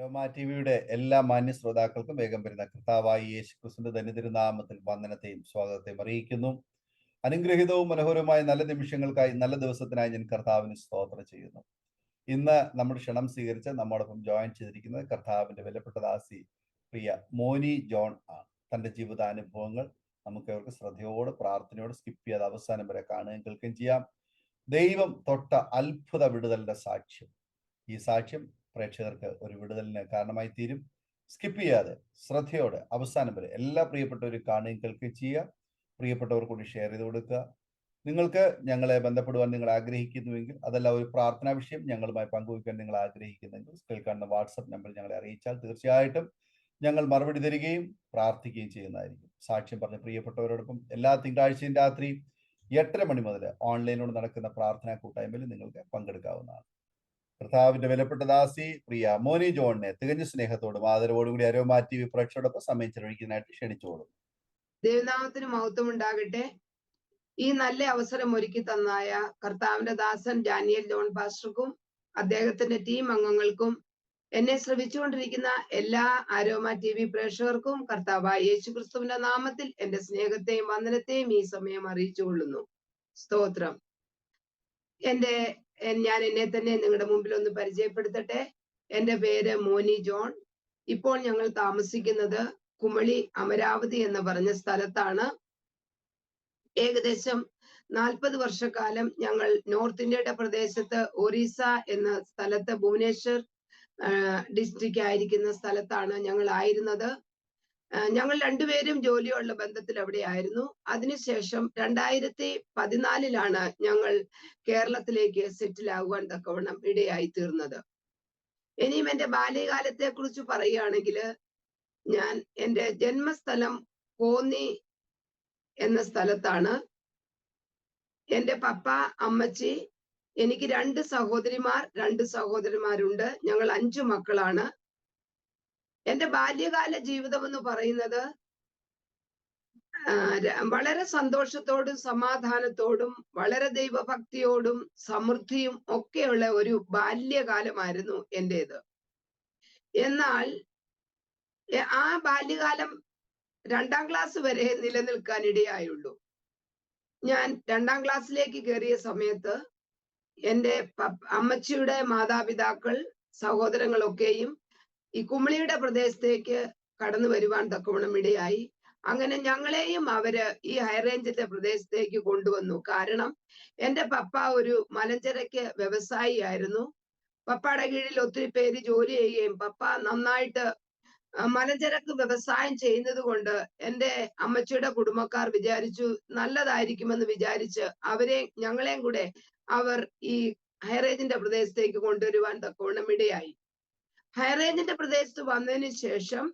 Aroma ടിവിയുടെ എല്ലാ മാന്യ ശ്രോതാക്കൾക്കും വേഗം വരുന്ന കർത്താവായ യേശു ക്രിസ്തുവിന്റെ ധന്യതിരുനാമത്തിൽ വന്ദനത്തെയും സ്വാഗതത്തെയും അറിയിക്കുന്നു. അനുഗ്രഹീതവും മനോഹരവുമായ നല്ല നിമിഷങ്ങൾക്കായി, നല്ല ദിവസത്തിനായി ഞാൻ കർത്താവിന് സ്തോത്രം ചെയ്യുന്നു. ഇന്ന് നമ്മുടെ ക്ഷണം സ്വീകരിച്ച് നമ്മോടൊപ്പം ജോയിൻ ചെയ്തിരിക്കുന്നത് കർത്താവിന്റെ വിലപ്പെട്ട ദാസി പ്രിയ മോനി ജോൺ ആണ്. തന്റെ ജീവിതാനുഭവങ്ങൾ നമുക്ക് അവർക്ക് ശ്രദ്ധയോടെ പ്രാർത്ഥനയോടെ സ്കിപ്പ് ചെയ്യാതെ അവസാനം വരെ കാണുകയും കേൾക്കുകയും ചെയ്യാം. ദൈവം തൊട്ട അത്ഭുത വിടുതലിന്റെ സാക്ഷ്യം. ഈ സാക്ഷ്യം പ്രേക്ഷകർക്ക് ഒരു വിടുതലിന് കാരണമായി തീരും. സ്കിപ്പ് ചെയ്യാതെ ശ്രദ്ധയോടെ അവസാനം വരെ എല്ലാ പ്രിയപ്പെട്ടവരും കാണുകയും കേൾക്കുകയും ചെയ്യുക. പ്രിയപ്പെട്ടവർ കൂടി ഷെയർ ചെയ്ത് കൊടുക്കുക. നിങ്ങൾക്ക് ഞങ്ങളെ ബന്ധപ്പെടുവാൻ നിങ്ങൾ ആഗ്രഹിക്കുന്നുവെങ്കിൽ, അതല്ല ഒരു പ്രാർത്ഥനാ വിഷയം ഞങ്ങളുമായി പങ്കുവയ്ക്കാൻ നിങ്ങൾ ആഗ്രഹിക്കുന്നെങ്കിൽ, കേൾക്കാവുന്ന വാട്സപ്പ് നമ്പർ ഞങ്ങളെ അറിയിച്ചാൽ തീർച്ചയായിട്ടും ഞങ്ങൾ മറുപടി തരികയും പ്രാർത്ഥിക്കുകയും ചെയ്യുന്നതായിരിക്കും. സാക്ഷ്യം പറഞ്ഞ പ്രിയപ്പെട്ടവരോടൊപ്പം എല്ലാ തിങ്കളാഴ്ചയും രാത്രി 8:30 മണി മുതൽ ഓൺലൈനിലൂടെ നടക്കുന്ന പ്രാർത്ഥനാ കൂട്ടായ്മയിൽ നിങ്ങൾക്ക് പങ്കെടുക്കാവുന്നതാണ്. കർത്താവിന്റെ വിലപ്പെട്ട ദാസി പ്രിയ മോനി ജോണിനെ തികഞ്ഞ സ്നേഹത്തോടും ആദരവോടും കൂടി അരോമ ടിവി പ്രേക്ഷകരോടൊപ്പം സമയം ചെലവഴിക്കുന്നതായിട്ട് ക്ഷണിച്ചോളും. ദൈവനാമത്തിന് മഹത്വം ഉണ്ടാകട്ടെ. ഈ നല്ല അവസരം ഒരുക്കി തന്നായ കർത്താവിന്റെ ദാസൻ ഡാനിയൽ ജോൺ പാസ്റ്റർക്കും അദ്ദേഹത്തിന്റെ ടീം അംഗങ്ങൾക്കും എന്നെ ശ്രമിച്ചുകൊണ്ടിരിക്കുന്ന എല്ലാ അരോമ ടിവി പ്രേക്ഷകർക്കും കർത്താവായ യേശു ക്രിസ്തുവിന്റെ നാമത്തിൽ എന്റെ സ്നേഹത്തെയും വന്ദനത്തെയും ഈ സമയം അറിയിച്ചുകൊള്ളുന്നു. സ്തോത്രം. ഞാൻ എന്നെ തന്നെ നിങ്ങളുടെ മുമ്പിൽ ഒന്ന് പരിചയപ്പെടുത്തട്ടെ. എന്റെ പേര് മോനി ജോൺ. ഇപ്പോൾ ഞങ്ങൾ താമസിക്കുന്നത് കുമളി അമരാവതി എന്ന് പറഞ്ഞ സ്ഥലത്താണ്. ഏകദേശം 40 വർഷക്കാലം ഞങ്ങൾ നോർത്ത് ഇന്ത്യയുടെ പ്രദേശത്ത് ഒറീസ എന്ന സ്ഥലത്ത് ഭുവനേശ്വർ ഡിസ്ട്രിക്റ്റ് ആയിരിക്കുന്ന സ്ഥലത്താണ് ഞങ്ങൾ ആയിരുന്നത്. ഞങ്ങൾ രണ്ടുപേരും ജോലിയുള്ള ബന്ധത്തിൽ അവിടെ ആയിരുന്നു. അതിനുശേഷം 2014 ഞങ്ങൾ കേരളത്തിലേക്ക് സെറ്റിൽ ആകുവാൻ തക്കവണ്ണം ഇടയായി തീർന്നത്. ഇനിയും എന്റെ ബാല്യകാലത്തെ കുറിച്ച് പറയുകയാണെങ്കിൽ, എന്റെ ജന്മസ്ഥലം കോന്നി എന്ന സ്ഥലത്താണ്. എന്റെ പപ്പ, അമ്മച്ചി, എനിക്ക് 2 സഹോദരിമാർ, 2 സഹോദരന്മാരുണ്ട്. ഞങ്ങൾ 5 മക്കളാണ്. എന്റെ ബാല്യകാല ജീവിതം എന്ന് പറയുന്നത് വളരെ സന്തോഷത്തോടും സമാധാനത്തോടും വളരെ ദൈവഭക്തിയോടും സമൃദ്ധിയും ഒക്കെയുള്ള ഒരു ബാല്യകാലമായിരുന്നു എന്റേത്. എന്നാൽ ആ ബാല്യകാലം 2ാം ക്ലാസ് വരെ നിലനിൽക്കാൻ ഇടയായുള്ളൂ. ഞാൻ 2ാം ക്ലാസ്സിലേക്ക് കയറിയ സമയത്ത് എന്റെ അമ്മച്ചിയുടെ മാതാപിതാക്കൾ, സഹോദരങ്ങളൊക്കെയും ഈ കുമളിയുടെ പ്രദേശത്തേക്ക് കടന്നു വരുവാൻ തക്കവണ്ണം ഇടയായി. അങ്ങനെ ഞങ്ങളെയും അവര് ഈ ഹൈറേഞ്ചിന്റെ പ്രദേശത്തേക്ക് കൊണ്ടുവന്നു. കാരണം എന്റെ പപ്പ ഒരു മലഞ്ചരക്ക് വ്യവസായി ആയിരുന്നു. പപ്പയുടെ കീഴിൽ ഒത്തിരി പേര് ജോലി ചെയ്യുകയും പപ്പ നന്നായിട്ട് മലഞ്ചരക്ക് വ്യവസായം ചെയ്യുന്നത് കൊണ്ട് എന്റെ അമ്മച്ചിയുടെ കുടുംബക്കാർ വിചാരിച്ചു നല്ലതായിരിക്കുമെന്ന് വിചാരിച്ച് ഞങ്ങളെയും കൂടെ അവർ ഈ ഹൈറേഞ്ചിന്റെ പ്രദേശത്തേക്ക് കൊണ്ടുവരുവാൻ തക്കവണ്ണം ഇടയായി. ഹൈറേഞ്ചിന്റെ പ്രദേശത്ത് വന്നതിന് ശേഷം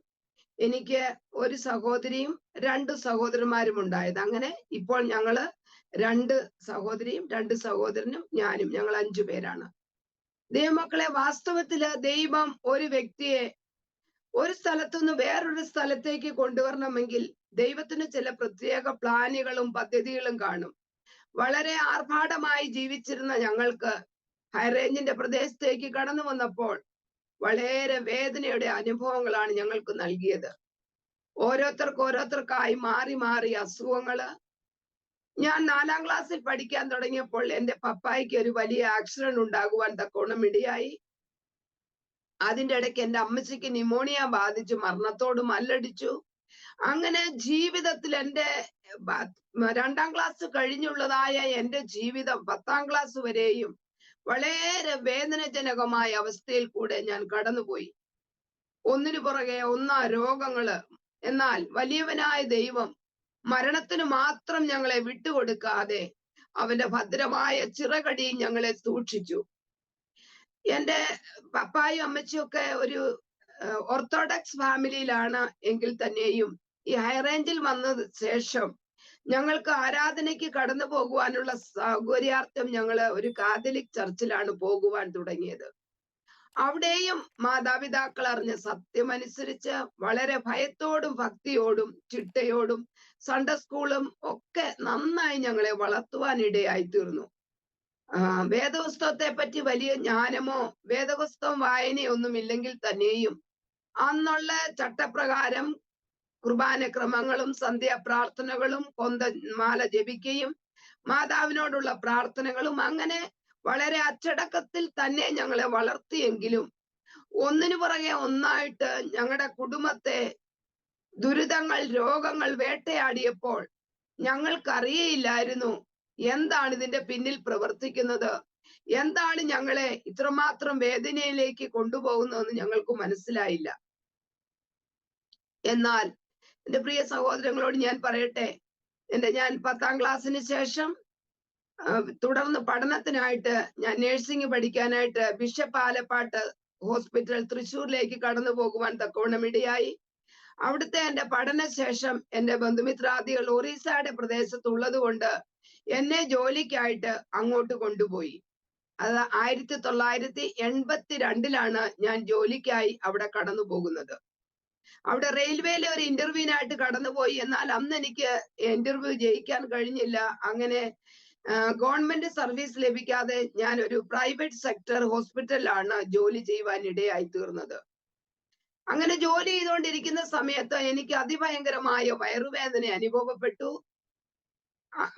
എനിക്ക് ഒരു സഹോദരിയും 2 സഹോദരന്മാരും ഉണ്ടായത്. അങ്ങനെ ഇപ്പോൾ ഞങ്ങള് 2 സഹോദരിയും 2 സഹോദരനും ഞാനും, ഞങ്ങൾ 5 പേരാണ്. ദൈവമക്കളെ, വാസ്തവത്തില് ദൈവം ഒരു വ്യക്തിയെ ഒരു സ്ഥലത്തുനിന്ന് വേറൊരു സ്ഥലത്തേക്ക് കൊണ്ടുവരണമെങ്കിൽ ദൈവത്തിന് ചില പ്രത്യേക പ്ലാനുകളും പദ്ധതികളും കാണും. വളരെ ആർഭാടമായി ജീവിച്ചിരുന്ന ഞങ്ങൾക്ക് ഹൈറേഞ്ചിന്റെ പ്രദേശത്തേക്ക് കടന്നു വന്നപ്പോൾ വളരെ വേദനയുടെ അനുഭവങ്ങളാണ് ഞങ്ങൾക്ക് നൽകിയത്. ഓരോരുത്തർക്കായി മാറി മാറി അസുഖങ്ങള്. ഞാൻ 4ാം ക്ലാസ്സിൽ പഠിക്കാൻ തുടങ്ങിയപ്പോൾ എന്റെ പപ്പായ്ക്ക് ഒരു വലിയ ആക്സിഡന്റ് ഉണ്ടാകുവാൻ തക്കോണം ഇടയായി. അതിന്റെ ഇടയ്ക്ക് എന്റെ അമ്മച്ചിക്ക് ന്യൂമോണിയ ബാധിച്ചു മരണത്തോട് മല്ലടിച്ചു. അങ്ങനെ ജീവിതത്തിൽ എന്റെ 2ാം ക്ലാസ് കഴിഞ്ഞുള്ളതായ എന്റെ ജീവിതം 10ാം ക്ലാസ് വരെയും വളരെ വേദനജനകമായ അവസ്ഥയിൽ കൂടെ ഞാൻ കടന്നുപോയി. ഒന്നിനു പുറകെ ഒന്നാ രോഗങ്ങള്. എന്നാൽ വലിയവനായ ദൈവം മരണത്തിന് മാത്രം ഞങ്ങളെ വിട്ടുകൊടുക്കാതെ അവന്റെ ഭദ്രമായ ചിറകടിയിൽ ഞങ്ങളെ സൂക്ഷിച്ചു. എന്റെ പപ്പായും അമ്മച്ചിയും ഒക്കെ ഒരു ഓർത്തഡോക്സ് ഫാമിലിയിലാണ് എങ്കിൽ തന്നെയും ഈ ഹൈറേഞ്ചിൽ വന്നതിന് ശേഷം ഞങ്ങൾക്ക് ആരാധനയ്ക്ക് കടന്നു പോകുവാനുള്ള സൗകര്യാർത്ഥം ഞങ്ങള് ഒരു കാത്തലിക് ചർച്ചിലാണ് പോകുവാൻ തുടങ്ങിയത്. അവിടെയും മാതാപിതാക്കൾ അറിഞ്ഞ സത്യമനുസരിച്ച് വളരെ ഭയത്തോടും ഭക്തിയോടും ചിട്ടയോടും സൺഡേ സ്കൂളും ഒക്കെ നന്നായി ഞങ്ങളെ വളർത്തുവാൻ ഇടയായി തീർന്നു. വേദപുസ്തകത്തെ പറ്റി വലിയ ജ്ഞാനമോ വേദപുസ്തകം വായനയൊന്നും ഇല്ലെങ്കിൽ തന്നെയും അന്നുള്ള ചട്ടപ്രകാരം കുർബാന ക്രമങ്ങളും സന്ധ്യാപ്രാർത്ഥനകളും മാല ജപിക്കുകയും മാതാവിനോടുള്ള പ്രാർത്ഥനകളും അങ്ങനെ വളരെ അച്ചടക്കത്തിൽ തന്നെ ഞങ്ങളെ വളർത്തിയെങ്കിലും ഒന്നിനു പുറകെ ഒന്നായിട്ട് ഞങ്ങളുടെ കുടുംബത്തെ ദുരിതങ്ങൾ രോഗങ്ങൾ വേട്ടയാടിയപ്പോൾ ഞങ്ങൾക്കറിയയില്ലായിരുന്നു എന്താണ് ഇതിന്റെ പിന്നിൽ പ്രവർത്തിക്കുന്നത്, എന്താണ് ഞങ്ങളെ ഇത്രമാത്രം വേദനയിലേക്ക് കൊണ്ടുപോകുന്നതെന്ന് ഞങ്ങൾക്ക് മനസ്സിലായില്ല. എന്നാൽ എന്റെ പ്രിയ സഹോദരങ്ങളോട് ഞാൻ പറയട്ടെ, ഞാൻ 10ാം ക്ലാസ്സിന് ശേഷം തുടർന്ന് പഠനത്തിനായിട്ട് ഞാൻ നഴ്സിംഗ് പഠിക്കാനായിട്ട് ബിഷപ്പ് ആലപ്പാട്ട് ഹോസ്പിറ്റൽ തൃശ്ശൂരിലേക്ക് കടന്നു പോകുവാൻ തക്കവണ്ണം ഇടയായി. അവിടുത്തെ എന്റെ പഠനശേഷം എന്റെ ബന്ധുമിത്രാദികൾ ഒറീസയുടെ പ്രദേശത്തുള്ളത് കൊണ്ട് എന്നെ ജോലിക്കായിട്ട് അങ്ങോട്ട് കൊണ്ടുപോയി. അത് 1982 ഞാൻ ജോലിക്കായി അവിടെ കടന്നു പോകുന്നത്. അവിടെ റെയിൽവേയിലെ ഒരു ഇന്റർവ്യൂവിനായിട്ട് കടന്നുപോയി. എന്നാൽ അന്ന് എനിക്ക് ഇന്റർവ്യൂ ജയിക്കാൻ കഴിഞ്ഞില്ല. അങ്ങനെ ഗവൺമെന്റ് സർവീസ് ലഭിക്കാതെ ഞാൻ ഒരു പ്രൈവറ്റ് സെക്ടർ ഹോസ്പിറ്റലിലാണ് ജോലി ചെയ്യുവാൻ ഇടയായി തീർന്നത്. അങ്ങനെ ജോലി ചെയ്തുകൊണ്ടിരിക്കുന്ന സമയത്ത് എനിക്ക് അതിഭയങ്കരമായ വയറുവേദന അനുഭവപ്പെട്ടു.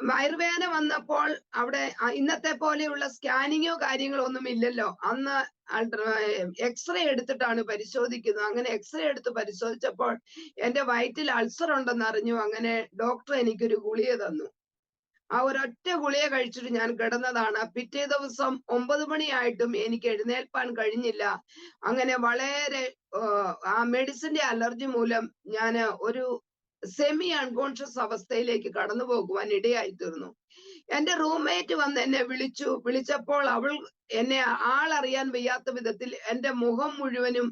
വയറുവേദന വന്നപ്പോൾ അവിടെ ഇന്നത്തെ പോലെയുള്ള സ്കാനിങ്ങോ കാര്യങ്ങളോ ഒന്നും ഇല്ലല്ലോ. അന്ന് എക്സ്റേ എടുത്തിട്ടാണ് പരിശോധിക്കുന്നത്. അങ്ങനെ എക്സ്റേ എടുത്ത് പരിശോധിച്ചപ്പോൾ എന്റെ വയറ്റിൽ അൾസർ ഉണ്ടെന്ന് അറിഞ്ഞു. അങ്ങനെ ഡോക്ടർ എനിക്കൊരു ഗുളിക തന്നു. ആ ഒരൊറ്റ ഗുളിക കഴിച്ചിട്ട് ഞാൻ കിടന്നതാണ്. പിറ്റേ ദിവസം 9 മണിയായിട്ടും എനിക്ക് എഴുന്നേൽപ്പാൻ കഴിഞ്ഞില്ല. അങ്ങനെ വളരെ ആ മെഡിസിന്റെ അലർജി മൂലം ഞാൻ ഒരു സെമി അൺകോൺഷ്യസ് അവസ്ഥയിലേക്ക് കടന്നു പോകുവാൻ ഇടയായി തീർന്നു. എന്റെ റൂംമേറ്റ് വന്ന് എന്നെ വിളിച്ചപ്പോൾ അവൾ എന്നെ ആളറിയാൻ വയ്യാത്ത വിധത്തിൽ എന്റെ മുഖം മുഴുവനും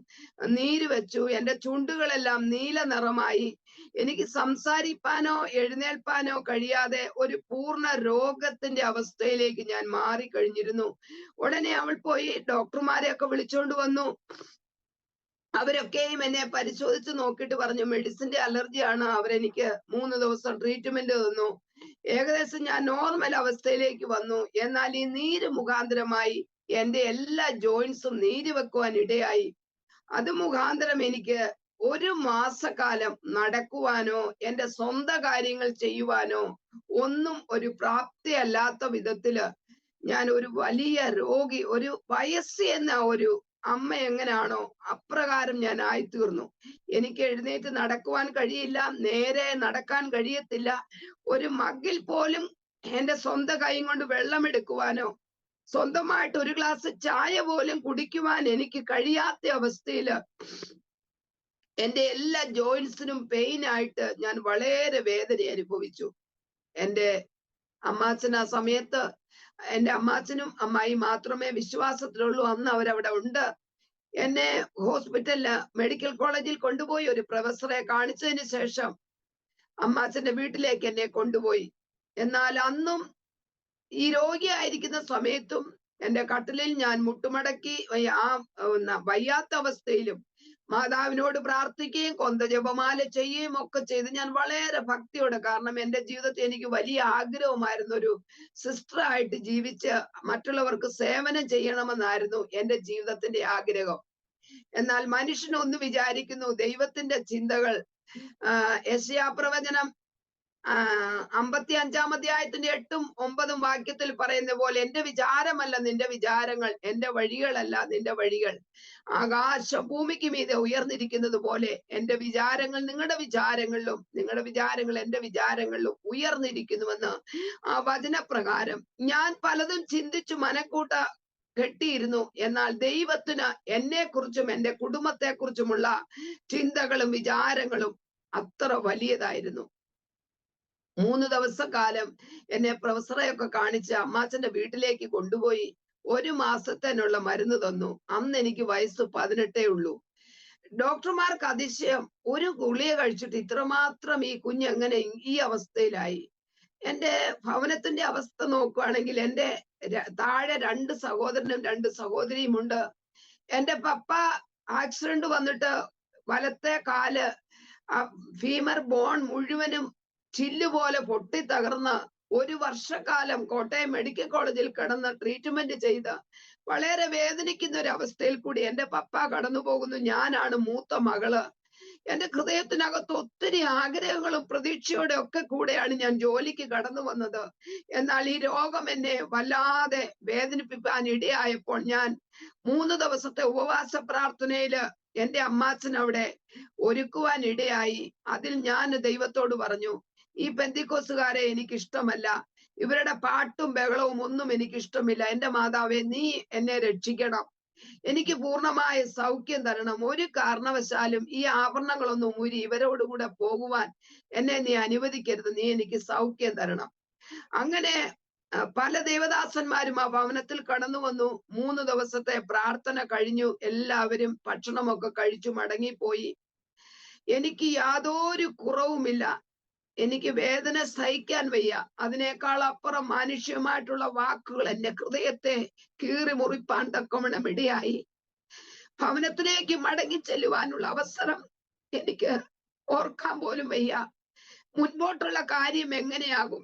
നീര് വെച്ചു. എന്റെ ചുണ്ടുകളെല്ലാം നീല നിറമായി. എനിക്ക് സംസാരിപ്പാനോ എഴുന്നേൽപ്പാനോ കഴിയാതെ ഒരു പൂർണ്ണ രോഗത്തിന്റെ അവസ്ഥയിലേക്ക് ഞാൻ മാറിക്കഴിഞ്ഞിരുന്നു. ഉടനെ അവൾ പോയി ഡോക്ടർമാരെയൊക്കെ വിളിച്ചോണ്ട് വന്നു. അവരൊക്കെയും എന്നെ പരിശോധിച്ച് നോക്കിയിട്ട് പറഞ്ഞു മെഡിസിന്റെ അലർജിയാണ്. അവരെനിക്ക് 3 ദിവസം ട്രീറ്റ്മെന്റ് തന്നു. ഏകദേശം ഞാൻ നോർമൽ അവസ്ഥയിലേക്ക് വന്നു. എന്നാൽ ഈ നീര് മുഖാന്തരമായി എന്റെ എല്ലാ ജോയിന്റ്സും നീര് വെക്കുവാൻ ഇടയായി. അത് മുഖാന്തരം എനിക്ക് 1 മാസക്കാലം നടക്കുവാനോ എന്റെ സ്വന്തം കാര്യങ്ങൾ ചെയ്യുവാനോ ഒന്നും ഒരു പ്രാപ്തിയല്ലാത്ത വിധത്തില് ഞാൻ ഒരു വലിയ രോഗി, ഒരു വയസ്സ് എന്ന ഒരു അമ്മ എങ്ങനെയാണോ അപ്രകാരം ഞാൻ ആയിത്തീർന്നു. എനിക്ക് എഴുന്നേറ്റ് നടക്കുവാൻ കഴിയില്ല, നേരെ നടക്കാൻ കഴിയത്തില്ല. ഒരു മഗ്ഗിൽ പോലും എന്റെ സ്വന്തം കൈ കൊണ്ട് വെള്ളം എടുക്കുവാനോ സ്വന്തമായിട്ട് ഒരു ഗ്ലാസ് ചായ പോലും കുടിക്കുവാൻ എനിക്ക് കഴിയാത്ത അവസ്ഥയില് എന്റെ എല്ലാ ജോയിന്റ്സിനും പെയിൻ ആയിട്ട് ഞാൻ വളരെ വേദന അനുഭവിച്ചു. എന്റെ അമ്മാച്ചൻ ആ സമയത്ത്, എന്റെ അമ്മാച്ചനും അമ്മായി മാത്രമേ വിശ്വാസത്തിലുള്ളൂ. അന്ന് അവരവിടെ ഉണ്ട്. എന്നെ ഹോസ്പിറ്റലില് മെഡിക്കൽ കോളേജിൽ കൊണ്ടുപോയി ഒരു പ്രൊഫസറെ കാണിച്ചതിന് ശേഷം അമ്മാച്ചന്റെ വീട്ടിലേക്ക് എന്നെ കൊണ്ടുപോയി. എന്നാൽ അന്നും ഈ രോഗിയായിരിക്കുന്ന സമയത്തും എന്റെ കട്ടിലിൽ ഞാൻ മുട്ടുമടക്കി ആ വയ്യാത്ത അവസ്ഥയിലും മാതാവിനോട് പ്രാർത്ഥിക്കുകയും കൊന്തജപമാല ചെയ്യുകയും ഒക്കെ ചെയ്ത് ഞാൻ വളരെ ഭക്തിയോടെ, കാരണം എന്റെ ജീവിതത്തിൽ എനിക്ക് വലിയ ആഗ്രഹമായിരുന്നു ഒരു സിസ്റ്ററായിട്ട് ജീവിച്ച് മറ്റുള്ളവർക്ക് സേവനം ചെയ്യണമെന്നായിരുന്നു എന്റെ ജീവിതത്തിന്റെ ആഗ്രഹം. എന്നാൽ മനുഷ്യനൊന്ന് വിചാരിക്കുന്നു, ദൈവത്തിന്റെ ചിന്തകൾ യെശയ്യാപ്രവചനം 55-ാം അധ്യായത്തിന്റെ 8ഉം 9ഉം വാക്യത്തിൽ പറയുന്ന പോലെ എന്റെ വിചാരമല്ല നിന്റെ വിചാരങ്ങൾ, എന്റെ വഴികളല്ല നിന്റെ വഴികൾ. ആകാശം ഭൂമിക്ക് മീതെ ഉയർന്നിരിക്കുന്നത് പോലെ എന്റെ വിചാരങ്ങൾ നിങ്ങളുടെ വിചാരങ്ങളിലും നിങ്ങളുടെ വിചാരങ്ങൾ എന്റെ വിചാരങ്ങളിലും ഉയർന്നിരിക്കുന്നുവെന്ന് ആ വചനപ്രകാരം ഞാൻ പലതും ചിന്തിച്ചു മനക്കൂട്ട കെട്ടിയിരുന്നു. എന്നാൽ ദൈവത്തിന് എന്നെക്കുറിച്ചും എന്റെ കുടുംബത്തെക്കുറിച്ചുമുള്ള ചിന്തകളും വിചാരങ്ങളും അത്ര വലിയതായിരുന്നു. 3 ദിവസക്കാലം എന്നെ പ്രൊഫസറെയൊക്കെ കാണിച്ച് അമ്മാച്ചന്റെ വീട്ടിലേക്ക് കൊണ്ടുപോയി 1 മാസത്തിനുള്ള മരുന്ന് തന്നു. അന്ന് എനിക്ക് വയസ്സ് 18 ഉള്ളൂ. ഡോക്ടർമാർക്ക് അതിശയം, ഒരു ഗുളിക കഴിച്ചിട്ട് ഇത്രമാത്രം ഈ കുഞ്ഞെങ്ങനെ ഈ അവസ്ഥയിലായി. എന്റെ ഭവനത്തിന്റെ അവസ്ഥ നോക്കുകയാണെങ്കിൽ എന്റെ താഴെ 2 സഹോദരനും 2 സഹോദരിയുമുണ്ട്. എന്റെ പപ്പ ആക്സിഡന്റ് വന്നിട്ട് വലത്തെ കാല് ഫീമർ ബോൺ മുഴുവനും ചില്ലുപോലെ പൊട്ടി തകർന്ന് 1 വർഷക്കാലം കോട്ടയം മെഡിക്കൽ കോളേജിൽ കിടന്ന് ട്രീറ്റ്മെന്റ് ചെയ്ത് വളരെ വേദനിക്കുന്ന ഒരു അവസ്ഥയിൽ കൂടി എന്റെ പപ്പ കടന്നു പോകുന്നു. ഞാനാണ് മൂത്ത മകള്. എന്റെ ഹൃദയത്തിനകത്ത് ഒത്തിരി ആഗ്രഹങ്ങളും പ്രതീക്ഷയോടെ ഒക്കെ കൂടെയാണ് ഞാൻ ജോലിക്ക് കടന്നു വന്നത്. എന്നാൽ ഈ രോഗം എന്നെ വല്ലാതെ വേദനിപ്പിക്കാൻ ഇടയായപ്പോൾ ഞാൻ 3 ദിവസത്തെ ഉപവാസ പ്രാർത്ഥനയില് എന്റെ അമ്മാച്ചൻ അവിടെ ഒരുക്കുവാൻ ഇടയായി. അതിൽ ഞാൻ ദൈവത്തോട് പറഞ്ഞു, ഈ പെന്തിക്കോസുകാരെ എനിക്ക് ഇഷ്ടമല്ല, ഇവരുടെ പാട്ടും ബഹളവും ഒന്നും എനിക്ക് ഇഷ്ടമില്ല. എന്റെ മാതാവേ, നീ എന്നെ രക്ഷിക്കണം, എനിക്ക് പൂർണ്ണമായ സൗഖ്യം തരണം. ഒരു കാരണവശാലും ഈ ആഭരണങ്ങളൊന്നും ഊരി ഇവരോടുകൂടെ പോകുവാൻ എന്നെ നീ അനുവദിക്കരുത്. നീ എനിക്ക് സൗഖ്യം തരണം. അങ്ങനെ പല ദേവദാസന്മാരും ആ ഭവനത്തിൽ കടന്നു വന്നു. 3 ദിവസത്തെ പ്രാർത്ഥന കഴിഞ്ഞു. എല്ലാവരും ഭക്ഷണമൊക്കെ കഴിച്ചു മടങ്ങിപ്പോയി. എനിക്ക് യാതൊരു കുറവുമില്ല. എനിക്ക് വേദന സഹിക്കാൻ വയ്യ. അതിനേക്കാൾ അപ്പുറം മാനുഷ്യമായിട്ടുള്ള വാക്കുകൾ എന്റെ ഹൃദയത്തെ കീറി മുറിപ്പാൻ തക്കവണ്ണം ഇടയായി. ഭവനത്തിലേക്ക് മടങ്ങി ചെല്ലുവാനുള്ള അവസരം എനിക്ക് ഓർക്കാൻ പോലും വയ്യ. മുൻപോട്ടുള്ള കാര്യം എങ്ങനെയാകും?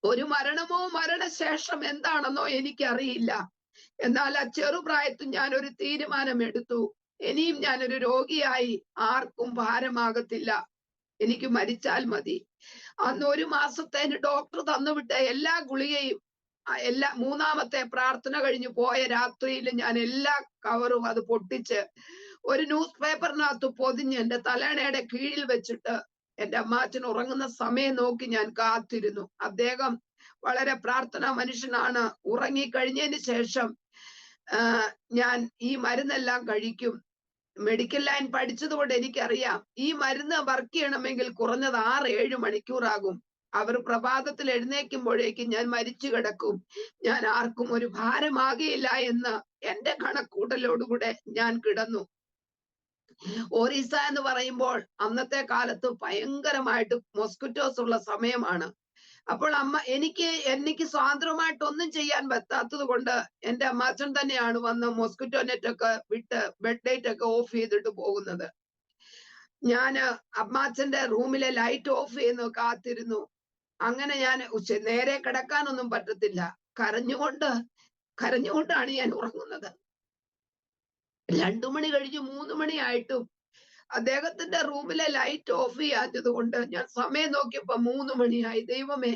ഒരു മരണമോ മരണശേഷം എന്താണെന്നോ എനിക്കറിയില്ല. എന്നാൽ ആ ചെറുപ്രായത്തിൽ ഞാൻ ഒരു തീരുമാനമെടുത്തു. ഇനിയും ഞാനൊരു രോഗിയായി ആർക്കും ഭാരമാകത്തില്ല. എനിക്ക് മരിച്ചാൽ മതി. അന്ന് 1 മാസത്തേന് ഡോക്ടർ തന്നുവിട്ട എല്ലാ ഗുളികയും എല്ലാ 3ാമത്തെ പ്രാർത്ഥന കഴിഞ്ഞു പോയ രാത്രിയിൽ ഞാൻ എല്ലാ കവറും അത് പൊട്ടിച്ച് ഒരു ന്യൂസ് പേപ്പറിനകത്ത് പൊതിഞ്ഞ് എന്റെ തലേണയുടെ കീഴിൽ വെച്ചിട്ട് എന്റെ അമ്മാച്ചൻ ഉറങ്ങുന്ന സമയം നോക്കി ഞാൻ കാത്തിരുന്നു. അദ്ദേഹം വളരെ പ്രാർത്ഥനാ മനുഷ്യനാണ്. ഉറങ്ങിക്കഴിഞ്ഞതിന് ശേഷം ഞാൻ ഈ മരുന്നെല്ലാം കഴിക്കും. മെഡിക്കൽ ലൈൻ പഠിച്ചതുകൊണ്ട് എനിക്കറിയാം, ഈ മരുന്ന് വർക്ക് ചെയ്യണമെങ്കിൽ കുറഞ്ഞത് 6-7 മണിക്കൂറാകും. അവർ പ്രഭാതത്തിൽ എഴുന്നേൽക്കുമ്പോഴേക്കും ഞാൻ മരിച്ചു കിടക്കും. ഞാൻ ആർക്കും ഒരു ഭാരമാകുകയില്ല എന്ന് എന്റെ കണക്കൂട്ടലോടുകൂടെ ഞാൻ കിടന്നു. ഒറീസ എന്ന് പറയുമ്പോൾ അന്നത്തെ കാലത്ത് ഭയങ്കരമായിട്ട് മൊസ്കിറ്റോസ് ഉള്ള സമയമാണ്. അപ്പോൾ എനിക്ക് സ്വാതന്ത്ര്യമായിട്ടൊന്നും ചെയ്യാൻ പറ്റാത്തത് കൊണ്ട് എന്റെ അമ്മാച്ചൻ തന്നെയാണ് വന്ന് മൊസ്കിറ്റോ നെറ്റ് ഒക്കെ വിട്ട് ബെഡ് ലൈറ്റ് ഒക്കെ ഓഫ് ചെയ്തിട്ട് പോകുന്നത്. ഞാന് അമ്മാച്ചന്റെ റൂമിലെ ലൈറ്റ് ഓഫ് ചെയ്യുന്നു കാത്തിരുന്നു. അങ്ങനെ ഞാൻ നേരെ കിടക്കാനൊന്നും പറ്റത്തില്ല. കരഞ്ഞുകൊണ്ടാണ് ഞാൻ ഉറങ്ങുന്നത്. 2 മണി കഴിഞ്ഞ് 3 മണിയായിട്ടും അദ്ദേഹത്തിന്റെ റൂമിലെ ലൈറ്റ് ഓഫ് ചെയ്യാത്തത് കൊണ്ട് ഞാൻ സമയം നോക്കിയപ്പോ 3 മണിയായി. ദൈവമേ,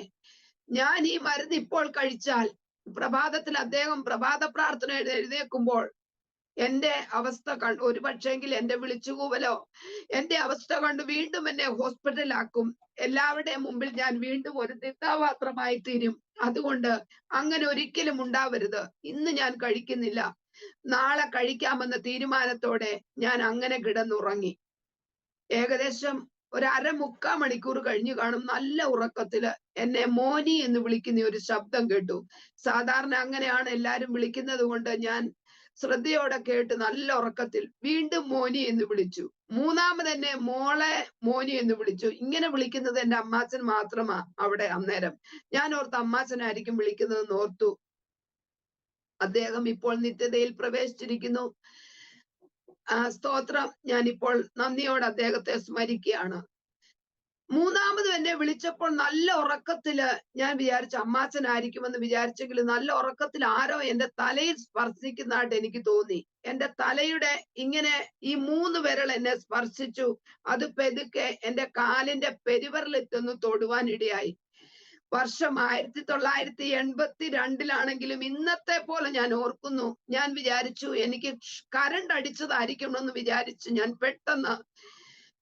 ഞാൻ ഈ മരുന്ന് ഇപ്പോൾ കഴിച്ചാൽ പ്രഭാതത്തിൽ അദ്ദേഹം പ്രഭാത പ്രാർത്ഥന എഴുന്നേൽക്കുമ്പോൾ എന്റെ അവസ്ഥ ഒരു പക്ഷേങ്കിൽ എന്റെ വിളിച്ചുകൂവലോ എന്റെ അവസ്ഥ കണ്ട് വീണ്ടും എന്നെ ഹോസ്പിറ്റലാക്കും. എല്ലാവരുടെയും മുമ്പിൽ ഞാൻ വീണ്ടും ഒരു നിന്ദാപാത്രമായി തീരും. അതുകൊണ്ട് അങ്ങനെ ഒരിക്കലും ഉണ്ടാവരുത്. ഇന്ന് ഞാൻ കഴിക്കുന്നില്ല, നാളെ കഴിക്കാമെന്ന തീരുമാനത്തോടെ ഞാൻ അങ്ങനെ കിടന്നുറങ്ങി. ഏകദേശം ഒരു 1/2-3/4 മണിക്കൂർ കഴിഞ്ഞു കാണും. നല്ല ഉറക്കത്തില് എന്നെ മോനി എന്ന് വിളിക്കുന്ന ഒരു ശബ്ദം കേട്ടു. സാധാരണ അങ്ങനെയാണ് എല്ലാരും വിളിക്കുന്നത് കൊണ്ട് ഞാൻ ശ്രദ്ധയോടെ കേട്ട് നല്ല ഉറക്കത്തിൽ വീണ്ടും മോനി എന്ന് വിളിച്ചു. 3ാമത് എന്നെ മോളെ മോനി എന്ന് വിളിച്ചു. ഇങ്ങനെ വിളിക്കുന്നത് എന്റെ അമ്മാച്ചൻ മാത്രമാ അവിടെ അന്നേരം. ഞാൻ ഓർത്ത് അമ്മാച്ചനായിരിക്കും വിളിക്കുന്നതെന്ന് ഓർത്തു. അദ്ദേഹം ഇപ്പോൾ നിത്യതയിൽ പ്രവേശിച്ചിരിക്കുന്നു. സ്തോത്രം. ഞാനിപ്പോൾ നന്ദിയോടെ അദ്ദേഹത്തെ സ്മരിക്കുകയാണ്. 3ാമത് എന്നെ വിളിച്ചപ്പോൾ നല്ല ഉറക്കത്തില് ഞാൻ വിചാരിച്ചു അമ്മാച്ചനായിരിക്കുമെന്ന് വിചാരിച്ചെങ്കിലും നല്ല ഉറക്കത്തിൽ ആരോ എന്റെ തലയിൽ സ്പർശിക്കുന്നതായിട്ട് എനിക്ക് തോന്നി. എന്റെ തലയുടെ ഇങ്ങനെ ഈ 3 വിരൽ എന്നെ സ്പർശിച്ചു. അത് പെതുക്കെ എന്റെ കാലിന്റെ പെരുവിരലെത്തുന്നു തൊടുവാൻ ഇടയായി. വർഷം 1982 ഇന്നത്തെ പോലെ ഞാൻ ഓർക്കുന്നു. ഞാൻ വിചാരിച്ചു എനിക്ക് കരണ്ട് അടിച്ചതായിരിക്കണമെന്ന് വിചാരിച്ചു ഞാൻ പെട്ടെന്ന്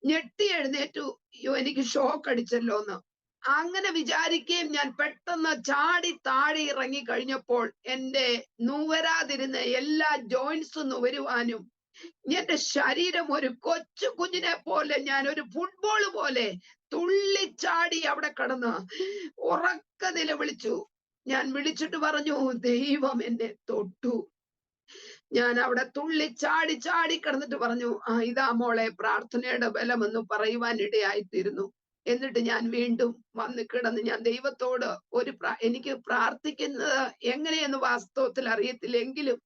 ഞെട്ടി എഴുന്നേറ്റു. അയ്യോ, എനിക്ക് ഷോക്ക് അടിച്ചല്ലോ എന്ന് അങ്ങനെ വിചാരിക്കുകയും ഞാൻ പെട്ടെന്ന് ചാടി താഴെ ഇറങ്ങി കഴിഞ്ഞപ്പോൾ എന്റെ നുവരാതിരുന്ന എല്ലാ ജോയിന്റ്സും നുവരുവാനും എന്റെ ശരീരം ഒരു കൊച്ചു കുഞ്ഞിനെ പോലെ ഞാൻ ഒരു ഫുട്ബോൾ പോലെ തുള്ളിച്ചാടി അവിടെ കിടന്ന് ഉറക്ക നിലവിളിച്ചു. ഞാൻ വിളിച്ചിട്ട് പറഞ്ഞു, ദൈവം എന്നെ തൊട്ടു. ഞാൻ അവിടെ തുള്ളിച്ചാടി കിടന്നിട്ട് പറഞ്ഞു, ഇതാ മോളെ പ്രാർത്ഥനയുടെ ബലമെന്ന് പറയുവാൻ ഇടയായിത്തീരുന്നു. എന്നിട്ട് ഞാൻ വീണ്ടും വന്ന് കിടന്ന് ഞാൻ ദൈവത്തോട് എനിക്ക് പ്രാർത്ഥിക്കുന്നത് എങ്ങനെയെന്ന് വാസ്തവത്തിൽ അറിയത്തില്ലെങ്കിലും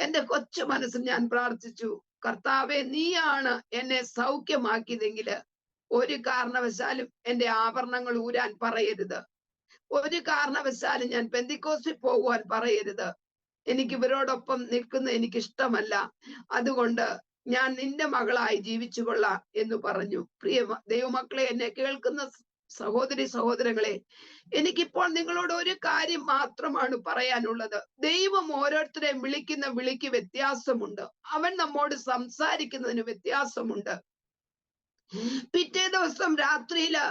എന്റെ കൊച്ചു മനസ്സിൽ ഞാൻ പ്രാർത്ഥിച്ചു, കർത്താവെ, നീയാണ് എന്നെ സൗഖ്യമാക്കിയതെങ്കിൽ ഒരു കാരണവശാലും എന്റെ ആഭരണങ്ങൾ ഊരാൻ പറയരുത്. ഒരു കാരണവശാലും ഞാൻ പെന്തിക്കോസ്റ്റിൽ പോകുവാൻ പറയരുത്. എനിക്ക് ഇവരോടൊപ്പം നിൽക്കുന്നത് എനിക്ക് ഇഷ്ടമല്ല. അതുകൊണ്ട് ഞാൻ നിന്റെ മകളായി ജീവിച്ചു കൊള്ളാം എന്ന് പറഞ്ഞു. പ്രിയ ദൈവമക്കളെ, എന്നെ കേൾക്കുന്ന സഹോദരി സഹോദരങ്ങളെ, എനിക്കിപ്പോൾ നിങ്ങളോട് ഒരു കാര്യം മാത്രമാണ് പറയാനുള്ളത്. ദൈവം ഓരോരുത്തരെയും വിളിക്കുന്ന വിളിക്ക് വ്യത്യാസമുണ്ട്. അവൻ നമ്മോട് സംസാരിക്കുന്നതിന് വ്യത്യാസമുണ്ട്. പിറ്റേ ദിവസം രാത്രിയില്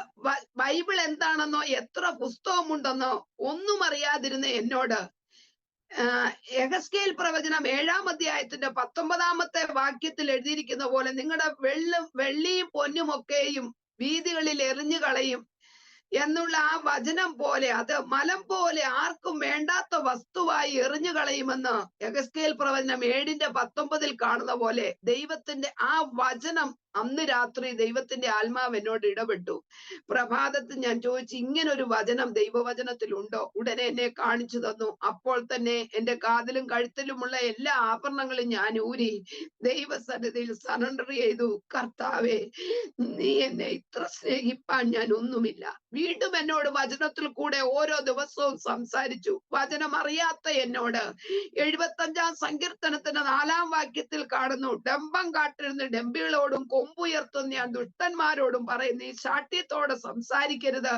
ബൈബിൾ എന്താണെന്നോ എത്ര പുസ്തകമുണ്ടെന്നോ ഒന്നും അറിയാതിരുന്ന എന്നോട് യെഹെസ്കേൽ പ്രവചനം 7-ാം അധ്യായത്തിന്റെ 19-ാമത്തെ വാക്യത്തിൽ എഴുതിയിരിക്കുന്ന പോലെ നിങ്ങളുടെ വെള്ളിയും പൊന്നും ഒക്കെയും വീതികളിൽ എറിഞ്ഞു കളയും എന്നുള്ള ആ വചനം പോലെ, അത് മലം പോലെ ആർക്കും വേണ്ടാത്ത വസ്തുവായി എറിഞ്ഞു കളയുമെന്ന് യെഹെസ്കേൽ പ്രവചനം 7:19 കാണുന്ന പോലെ ദൈവത്തിന്റെ ആ വചനം അന്ന് രാത്രി ദൈവത്തിന്റെ ആത്മാവ് എന്നോട് ഇടപെട്ടു. പ്രഭാതത്തിൽ ഞാൻ ചോദിച്ചു, ഇങ്ങനൊരു വചനം ദൈവവചനത്തിൽ ഉണ്ടോ? ഉടനെ എന്നെ കാണിച്ചു തന്നു. അപ്പോൾ തന്നെ എന്റെ കാതിലും കഴുത്തിലുമുള്ള എല്ലാ ആഭരണങ്ങളും ഞാൻ ഊരി ദൈവസന്നിധിയിൽ സറണ്ടർ ചെയ്തു. കർത്താവേ, നീ എന്നെ ഇത്ര സ്നേഹിപ്പാൻ ഞാൻ ഒന്നുമില്ല. വീണ്ടും എന്നോട് വചനത്തിൽ കൂടെ ഓരോ ദിവസവും സംസാരിച്ചു. വചനം അറിയാത്ത എന്നോട് 75-ാം സങ്കീർത്തനത്തിന്റെ 4-ാം വാക്യത്തിൽ കാണുന്നു, ഡംബം കാട്ടിരുന്ന് ഡംബികളോടും കൊമ്പുയർത്തുന്ന ഞാൻ ദുഷ്ടന്മാരോടും പറയും, നീ ശാഠ്യത്തോടെ സംസാരിക്കരുത്.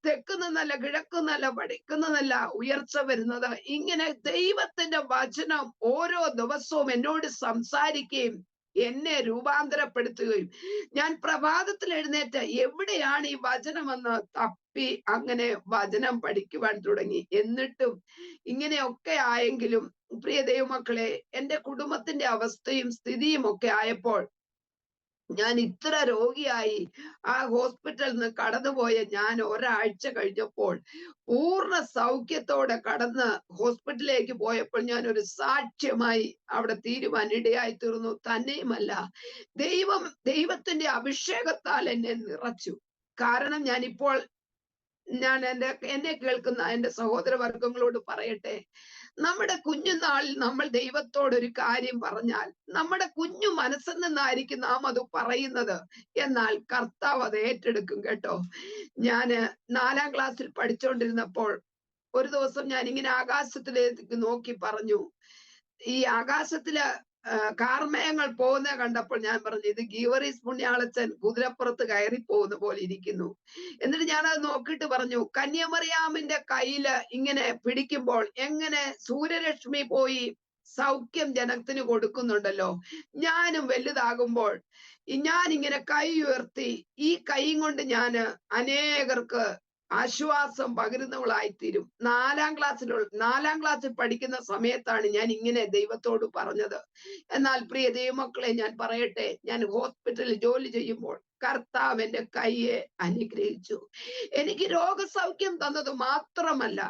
തെക്കുന്നല്ല കിഴക്കുന്നല്ല പഠിക്കുന്നതല്ല ഉയർച്ച വരുന്നത്. ഇങ്ങനെ ദൈവത്തിന്റെ വചനം ഓരോ ദിവസവും എന്നോട് സംസാരിക്കുകയും എന്നെ രൂപാന്തരപ്പെടുത്തുകയും ഞാൻ പ്രഭാതത്തിൽ എഴുന്നേറ്റ് എവിടെയാണ് ഈ വചനമെന്ന് തപ്പി അങ്ങനെ വചനം പഠിക്കുവാൻ തുടങ്ങി. എന്നിട്ടും ഇങ്ങനെയൊക്കെ ആയെങ്കിലും പ്രിയ ദൈവമക്കളെ, എന്റെ കുടുംബത്തിന്റെ അവസ്ഥയും സ്ഥിതിയും ഒക്കെ ആയപ്പോൾ ഞാൻ ഇത്ര രോഗിയായി ആ ഹോസ്പിറ്റലിൽ നിന്ന് കടന്നുപോയ ഞാൻ ഒരാഴ്ച കഴിഞ്ഞപ്പോൾ പൂർണ്ണ സൗഖ്യത്തോടെ കടന്ന് ഹോസ്പിറ്റലിലേക്ക് പോയപ്പോൾ ഞാൻ ഒരു സാക്ഷ്യമായി അവിടെ തീരുമാനിടയായി തീർന്നു. തന്നെയുമല്ല, ദൈവത്തിന്റെ അഭിഷേകത്താൽ എന്നെ നിറച്ചു. കാരണം ഞാൻ എന്നെ കേൾക്കുന്ന എന്റെ സഹോദരവർഗങ്ങളോട് പറയട്ടെ, നമ്മുടെ കുഞ്ഞുനാളിൽ നമ്മൾ ദൈവത്തോടൊരു കാര്യം പറഞ്ഞാൽ നമ്മുടെ കുഞ്ഞു മനസ്സിൽ നിന്നായിരിക്കും നാം അത് പറയുന്നത്. എന്നാൽ കർത്താവ് അത് ഏറ്റെടുക്കും കേട്ടോ. ഞാന് 4-ാം ക്ലാസ്സിൽ പഠിച്ചുകൊണ്ടിരുന്നപ്പോൾ ഒരു ദിവസം ഞാൻ ഇങ്ങനെ ആകാശത്തിലേക്ക് നോക്കി പറഞ്ഞു, ഈ ആകാശത്തില് കാർമേഘങ്ങൾ പോകുന്ന കണ്ടപ്പോൾ ഞാൻ പറഞ്ഞു, ഇത് ഗീവറീസ് പുണ്യാളച്ചൻ കുതിരപ്പുറത്ത് കയറി പോകുന്ന പോലെ ഇരിക്കുന്നു. എന്നിട്ട് ഞാനത് നോക്കിയിട്ട് പറഞ്ഞു, കന്യാമറിയാമിന്റെ കയ്യില് ഇങ്ങനെ പിടിക്കുമ്പോൾ എങ്ങനെ സൂര്യരശ്മി പോയി സൗഖ്യം ജനത്തിന് കൊടുക്കുന്നുണ്ടല്ലോ, ഞാനും വലുതാകുമ്പോൾ ഞാൻ ഇങ്ങനെ കൈ ഉയർത്തി ഈ കൈയും കൊണ്ട് ഞാന് അനേകർക്ക് ആശ്വാസം പകരുന്നവളായിത്തീരും. 4-ാം ക്ലാസ്സിൽ പഠിക്കുന്ന സമയത്താണ് ഞാൻ ഇങ്ങനെ ദൈവത്തോട് പറഞ്ഞത്. എന്നാൽ പ്രിയ ദൈവമക്കളെ, ഞാൻ പറയട്ടെ, ഞാൻ ഹോസ്പിറ്റലിൽ ജോലി ചെയ്യുമ്പോൾ കർത്താവ് എന്റെ കൈയെ അനുഗ്രഹിച്ചു. എനിക്ക് രോഗസൗഖ്യം തന്നത് മാത്രമല്ല,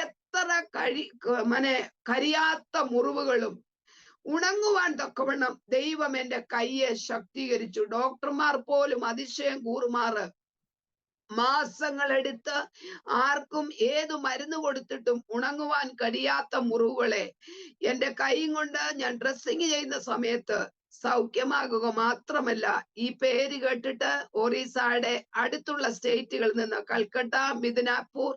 എത്ര കരിയാത്ത മുറിവുകളും ഉണങ്ങുവാൻ തക്കവണ്ണം ദൈവം എന്റെ കൈയെ ശക്തീകരിച്ചു. ഡോക്ടർമാർ പോലും അതിശയം കൂറുമാറ് മാസങ്ങളെടുത്ത് ആർക്കും ഏതു മരുന്ന് കൊടുത്തിട്ടും ഉണങ്ങുവാൻ കഴിയാത്ത മുറിവുകളെ എന്റെ കൈയും കൊണ്ട് ഞാൻ ഡ്രസ്സിങ് ചെയ്യുന്ന സമയത്ത് സൗഖ്യമാകുക മാത്രമല്ല, ഈ പേര് കേട്ടിട്ട് ഒറീസയുടെ അടുത്തുള്ള സ്റ്റേറ്റുകളിൽ നിന്ന് കൽക്കട്ട, മിദ്നാപൂർ,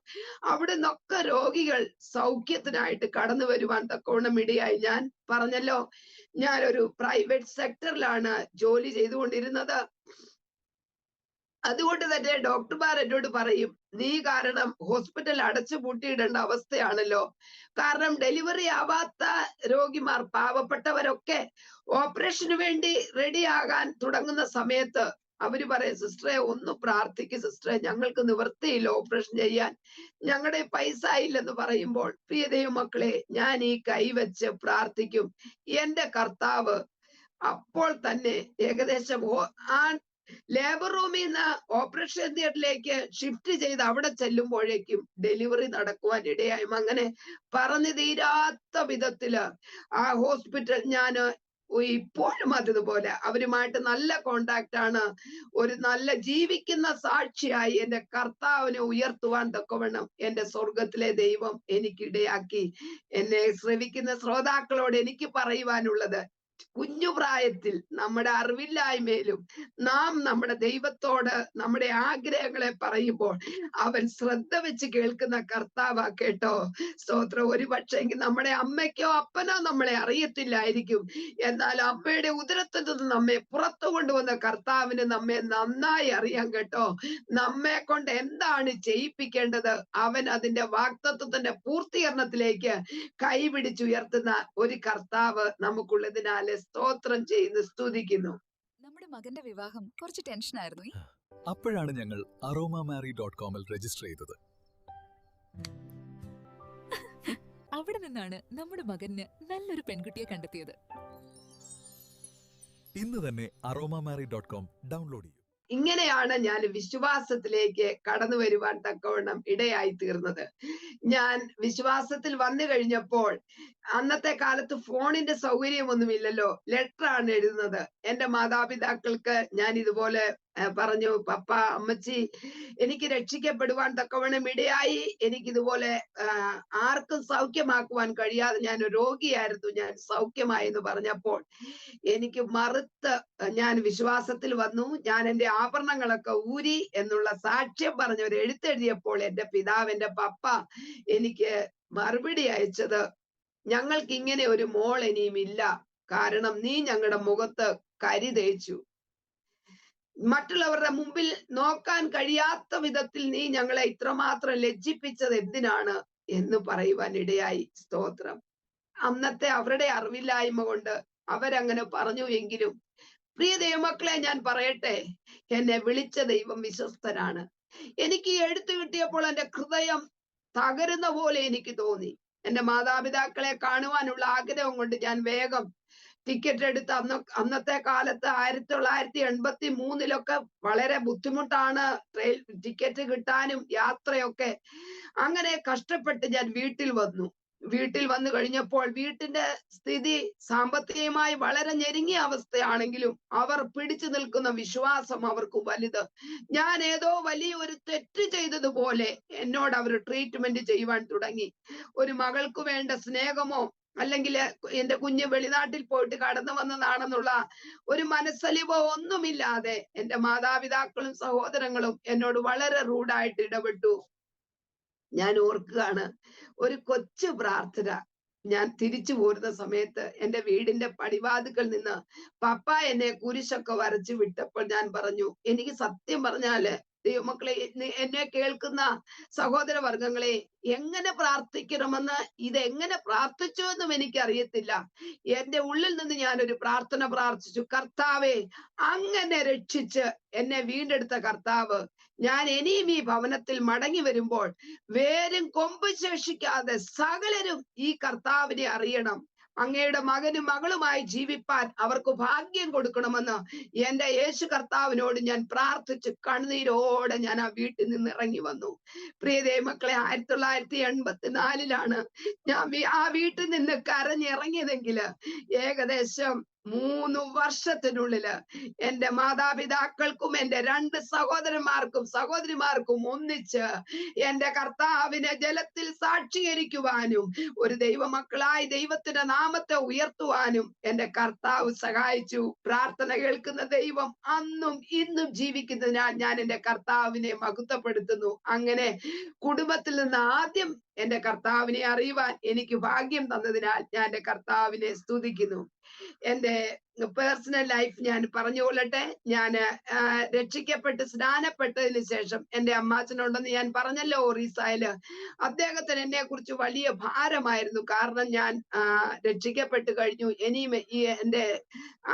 അവിടെ നിന്നൊക്കെ രോഗികൾ സൗഖ്യത്തിനായിട്ട് കടന്നു വരുവാൻ തക്കവണ്ണം ഇടയായി. ഞാൻ പറഞ്ഞല്ലോ, ഞാനൊരു പ്രൈവറ്റ് സെക്ടറിലാണ് ജോലി ചെയ്തുകൊണ്ടിരുന്നത്. അതുകൊണ്ട് തന്നെ ഡോക്ടർമാർ എന്നോട് പറയും, നീ കാരണം ഹോസ്പിറ്റൽ അടച്ചു പൂട്ടിയിടേണ്ട അവസ്ഥയാണല്ലോ. കാരണം ഡെലിവറി ആവാത്ത രോഗിമാർ, പാവപ്പെട്ടവരൊക്കെ ഓപ്പറേഷന് വേണ്ടി റെഡിയാകാൻ തുടങ്ങുന്ന സമയത്ത് അവര് പറയും, സിസ്റ്ററെ ഒന്ന് പ്രാർത്ഥിക്കും സിസ്റ്ററെ, ഞങ്ങൾക്ക് നിവൃത്തിയില്ല ഓപ്പറേഷൻ ചെയ്യാൻ, ഞങ്ങളുടെ പൈസ ഇല്ലെന്ന് പറയുമ്പോൾ പ്രിയ ദൈവമക്കളെ, ഞാൻ ഈ കൈവച്ച് പ്രാർത്ഥിക്കും. എന്റെ കർത്താവ് അപ്പോൾ തന്നെ ഏകദേശം ലേബർ റൂമിൽ നിന്ന് ഓപ്പറേഷൻ തിയേറ്ററിലേക്ക് ഷിഫ്റ്റ് ചെയ്ത് അവിടെ ചെല്ലുമ്പോഴേക്കും ഡെലിവറി നടക്കുവാൻ ഇടയായും. അങ്ങനെ പറഞ്ഞു തീരാത്ത വിധത്തില് ആ ഹോസ്പിറ്റൽ ഞാൻ ഇപ്പോഴും അതുപോലെ അവരുമായിട്ട് നല്ല കോണ്ടാക്ട് ആണ്. ഒരു നല്ല ജീവിക്കുന്ന സാക്ഷിയായി എന്റെ കർത്താവിനെ ഉയർത്തുവാൻ തക്കവണ്ണം എന്റെ സ്വർഗത്തിലെ ദൈവം എനിക്കിടയാക്കി. എന്നെ ശ്രവിക്കുന്ന ശ്രോതാക്കളോട് എനിക്ക് പറയുവാനുള്ളത്, കുഞ്ഞു പ്രായത്തിൽ നമ്മുടെ അറിവില്ലായ്മയിലും നാം നമ്മുടെ ദൈവത്തോട് നമ്മുടെ ആഗ്രഹങ്ങളെ പറയുമ്പോൾ അവൻ ശ്രദ്ധ വെച്ച് കേൾക്കുന്ന കർത്താവാ കേട്ടോ. സ്തോത്രം. ഒരു പക്ഷേങ്കിൽ നമ്മുടെ അമ്മയ്ക്കോ അപ്പനോ നമ്മളെ അറിയത്തില്ലായിരിക്കും. എന്നാൽ അമ്മയുടെ ഉദരത്തിൽ നിന്ന് നമ്മെ പുറത്തു കൊണ്ടുവന്ന കർത്താവിന് നമ്മെ നന്നായി അറിയാം കേട്ടോ. നമ്മെ കൊണ്ട് എന്താണ് ചെയ്യിപ്പിക്കേണ്ടത് അവൻ അതിന്റെ വാഗ്ദത്തത്തിന്റെ പൂർത്തീകരണത്തിലേക്ക് കൈപിടിച്ചുയർത്തുന്ന ഒരു കർത്താവ് നമുക്കുള്ളതിനാല് സ്തോത്രം ചെയ്ത് സ്തുതിക്കുന്നു. നമ്മുടെ മകന്റെ വിവാഹം കുറച്ച് ടെൻഷനായിരുന്നു. അപ്പോഴാണ് ഞങ്ങൾ aromamary.com-ൽ രജിസ്റ്റർ ചെയ്തത്. അവിടെ നിന്നാണ് നമ്മുടെ മകന് നല്ലൊരു പെൺകുട്ടിയെ കണ്ടെത്തിയത്. ഇന്ന് തന്നെ aromamary.com ഡൗൺലോഡ് ചെയ്യൂ. ഇങ്ങനെയാണ് ഞാൻ വിശ്വാസത്തിലേക്ക് കടന്നു വരുവാൻ തക്കവണ്ണം ഇടയായി തീർന്നത്. ഞാൻ വിശ്വാസത്തിൽ വന്നു കഴിഞ്ഞപ്പോൾ അന്നത്തെ കാലത്ത് ഫോണിന്റെ സൗകര്യമൊന്നുമില്ലല്ലോ, ലെറ്ററാണ് എഴുതുന്നത്. എന്റെ മാതാപിതാക്കൾക്ക് ഞാൻ ഇതുപോലെ പറഞ്ഞു, പപ്പ അമ്മച്ചി എനിക്ക് രക്ഷിക്കപ്പെടുവാൻ തക്കവണ്ണം ഇടയായി, എനിക്കിതുപോലെ ആർക്കും സൗഖ്യമാക്കുവാൻ കഴിയാതെ ഞാൻ രോഗിയായിരുന്നു, ഞാൻ സൗഖ്യമായെന്ന് പറഞ്ഞപ്പോൾ എനിക്ക് മറുത്ത് ഞാൻ വിശ്വാസത്തിൽ വന്നു. ഞാൻ എൻ്റെ ആഭരണങ്ങളൊക്കെ ഊരി എന്നുള്ള സാക്ഷ്യം പറഞ്ഞ് ഒരു എഴുത്തെഴുതിയപ്പോൾ എൻ്റെ പിതാവ്, എൻ്റെ പപ്പ എനിക്ക് മറുപടി അയച്ചത്, ഞങ്ങൾക്ക് ഇങ്ങനെ ഒരു മോൾ ഇനിയും ഇല്ല, കാരണം നീ ഞങ്ങളുടെ മുഖത്ത് കരി തേച്ചു, മറ്റുള്ളവരുടെ മുമ്പിൽ നോക്കാൻ കഴിയാത്ത വിധത്തിൽ നീ ഞങ്ങളെ ഇത്രമാത്രം ലജ്ജിപ്പിച്ചത് എന്തിനാണ് എന്ന് പറയുവാൻ ഇടയായി. സ്തോത്രം. അന്നത്തെ അവരുടെ അറിവില്ലായ്മ കൊണ്ട് അവരങ്ങനെ പറഞ്ഞു എങ്കിലും പ്രിയ ദൈവമക്കളെ ഞാൻ പറയട്ടെ, എന്നെ വിളിച്ച ദൈവം വിശ്വസ്തനാണ്. എനിക്ക് ഈ എഴുത്ത് കിട്ടിയപ്പോൾ എൻ്റെ ഹൃദയം തകരുന്ന പോലെ എനിക്ക് തോന്നി. എൻ്റെ മാതാപിതാക്കളെ കാണുവാനുള്ള ആഗ്രഹം കൊണ്ട് ഞാൻ വേഗം ടിക്കറ്റ് എടുത്ത് അന്നത്തെ കാലത്ത് 1983 വളരെ ബുദ്ധിമുട്ടാണ് ട്രെയിൻ ടിക്കറ്റ് കിട്ടാനും യാത്രയൊക്കെ. അങ്ങനെ കഷ്ടപ്പെട്ട് ഞാൻ വീട്ടിൽ വന്നു. വീട്ടിൽ വന്നു കഴിഞ്ഞപ്പോൾ വീട്ടിന്റെ സ്ഥിതി സാമ്പത്തികമായി വളരെ ഞെരുങ്ങിയ അവസ്ഥയാണെങ്കിലും അവർ പിടിച്ചു നിൽക്കുന്ന വിശ്വാസം അവർക്ക് വലുത്. ഞാൻ ഏതോ വലിയ ഒരു തെറ്റ് ചെയ്തതുപോലെ എന്നോട് അവർ ട്രീറ്റ്മെന്റ് ചെയ്യുവാൻ തുടങ്ങി. ഒരു മകൾക്ക് വേണ്ട സ്നേഹമോ അല്ലെങ്കിൽ എന്റെ കുഞ്ഞ് വെളിനാട്ടിൽ പോയിട്ട് കടന്നു വന്നതാണെന്നുള്ള ഒരു മനസ്സലിവോ ഒന്നുമില്ലാതെ എന്റെ മാതാപിതാക്കളും സഹോദരങ്ങളും എന്നോട് വളരെ റൂഡായിട്ട് ഇടപെട്ടു. ഞാൻ ഓർക്കുകയാണ്, ഒരു കൊച്ചു പ്രാർത്ഥന. ഞാൻ തിരിച്ചു പോരുന്ന സമയത്ത് എൻ്റെ വീടിന്റെ പടിവാതിക്കൽ നിന്ന് പപ്പ എന്നെ കുരിശൊക്കെ വരച്ചു വിട്ടപ്പോൾ ഞാൻ പറഞ്ഞു, എനിക്ക് സത്യം പറഞ്ഞാല് ദൈവമക്കളെ, എന്നെ കേൾക്കുന്ന സഹോദര വർഗങ്ങളെ, എങ്ങനെ പ്രാർത്ഥിക്കണമെന്ന് ഇതെങ്ങനെ പ്രാർത്ഥിച്ചു എന്നും എനിക്കറിയത്തില്ല. എൻ്റെ ഉള്ളിൽ നിന്ന് ഞാനൊരു പ്രാർത്ഥന പ്രാർത്ഥിച്ചു, കർത്താവേ, അങ്ങനെ രക്ഷിച്ച് എന്നെ വീണ്ടെടുത്ത കർത്താവ്, ഞാൻ ഇനിയും ഈ ഭവനത്തിൽ മടങ്ങി വരുമ്പോൾ വേരും കൊമ്പ് ശേഷിക്കാതെ സകലരും ഈ കർത്താവിനെ അറിയണം. അങ്ങയുടെ മകനും മകളുമായി ജീവിപ്പാൻ അവർക്ക് ഭാഗ്യം കൊടുക്കണമെന്ന് എൻ്റെ യേശു കർത്താവിനോട് ഞാൻ പ്രാർത്ഥിച്ച് കണ്ണുനീരോടെ ഞാൻ ആ വീട്ടിൽ നിന്ന് ഇറങ്ങി വന്നു. പ്രിയ ദൈവമക്കളെ, 1984 ഞാൻ ആ വീട്ടിൽ നിന്ന് കരഞ്ഞിറങ്ങിയതെങ്കിൽ ഏകദേശം 3 വർഷത്തിനുള്ളില് എൻ്റെ മാതാപിതാക്കൾക്കും എൻ്റെ 2 സഹോദരിമാർക്കും ഒന്നിച്ച് എൻ്റെ കർത്താവിനെ ജലത്തിൽ സാക്ഷീകരിക്കുവാനും ഒരു ദൈവമക്കളായി ദൈവത്തിന്റെ നാമത്തെ ഉയർത്തുവാനും എൻ്റെ കർത്താവ് സഹായിച്ചു. പ്രാർത്ഥന കേൾക്കുന്ന ദൈവം അന്നും ഇന്നും ജീവിക്കുന്നതിനാൽ ഞാൻ എൻ്റെ കർത്താവിനെ മഹത്വപ്പെടുത്തുന്നു. അങ്ങനെ കുടുംബത്തിൽ നിന്ന് ആദ്യം എൻ്റെ കർത്താവിനെ അറിയുവാൻ എനിക്ക് ഭാഗ്യം തന്നതിനാൽ ഞാൻ എൻ്റെ കർത്താവിനെ സ്തുതിക്കുന്നു. എൻ്റെ പേഴ്സണൽ ലൈഫ് ഞാൻ പറഞ്ഞുകൊള്ളട്ടെ. ഞാൻ രക്ഷിക്കപ്പെട്ട് സ്നാനപ്പെട്ടതിന് ശേഷം എൻ്റെ അമ്മാച്ചനുണ്ടെന്ന് ഞാൻ പറഞ്ഞല്ലോ ഒറീസയില്. അദ്ദേഹത്തിന് എന്നെ കുറിച്ച് വലിയ ഭാരമായിരുന്നു. കാരണം ഞാൻ രക്ഷിക്കപ്പെട്ട് കഴിഞ്ഞു, ഇനിയും ഈ എൻ്റെ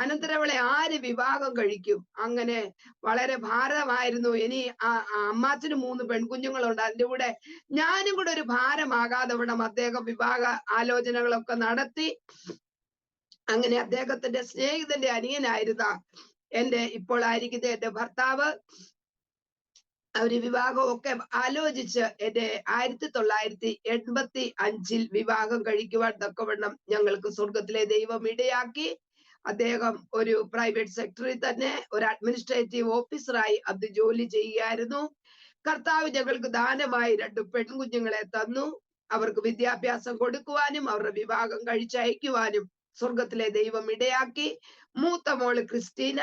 അനന്തരവളെ ആര് വിവാഹം കഴിക്കും, അങ്ങനെ വളരെ ഭാരമായിരുന്നു. ഇനി അമ്മാച്ചന് 3 പെൺകുഞ്ഞുങ്ങളുണ്ട്, അതിൻ്റെ കൂടെ ഞാനും കൂടെ ഒരു ഭാരമാകാതെ വിടം അദ്ദേഹം വിവാഹ ആലോചനകളൊക്കെ നടത്തി. അങ്ങനെ അദ്ദേഹത്തിന്റെ സ്നേഹിതന്റെ അനിയനായിരുന്ന ഇപ്പോൾ ആയിരിക്കുന്ന എൻ്റെ ഭർത്താവ് അവര് വിവാഹമൊക്കെ ആലോചിച്ച് എന്നെ 1985 വിവാഹം കഴിക്കുവാൻ തക്കവണ്ണം ഞങ്ങൾക്ക് സ്വർഗത്തിലെ ദൈവം ഇടയാക്കി. അദ്ദേഹം ഒരു പ്രൈവറ്റ് സെക്ടറിൽ തന്നെ ഒരു അഡ്മിനിസ്ട്രേറ്റീവ് ഓഫീസറായി അത് ജോലി ചെയ്യുകയായിരുന്നു. കർത്താവ് ഞങ്ങൾക്ക് ദാനമായി 2 പെൺകുഞ്ഞുങ്ങളെ തന്നു. അവർക്ക് വിദ്യാഭ്യാസം കൊടുക്കുവാനും അവരുടെ വിവാഹം കഴിച്ചയക്കുവാനും സ്വർഗത്തിലെ ദൈവം ഇടയാക്കി. മൂത്ത മോള് ക്രിസ്റ്റീന,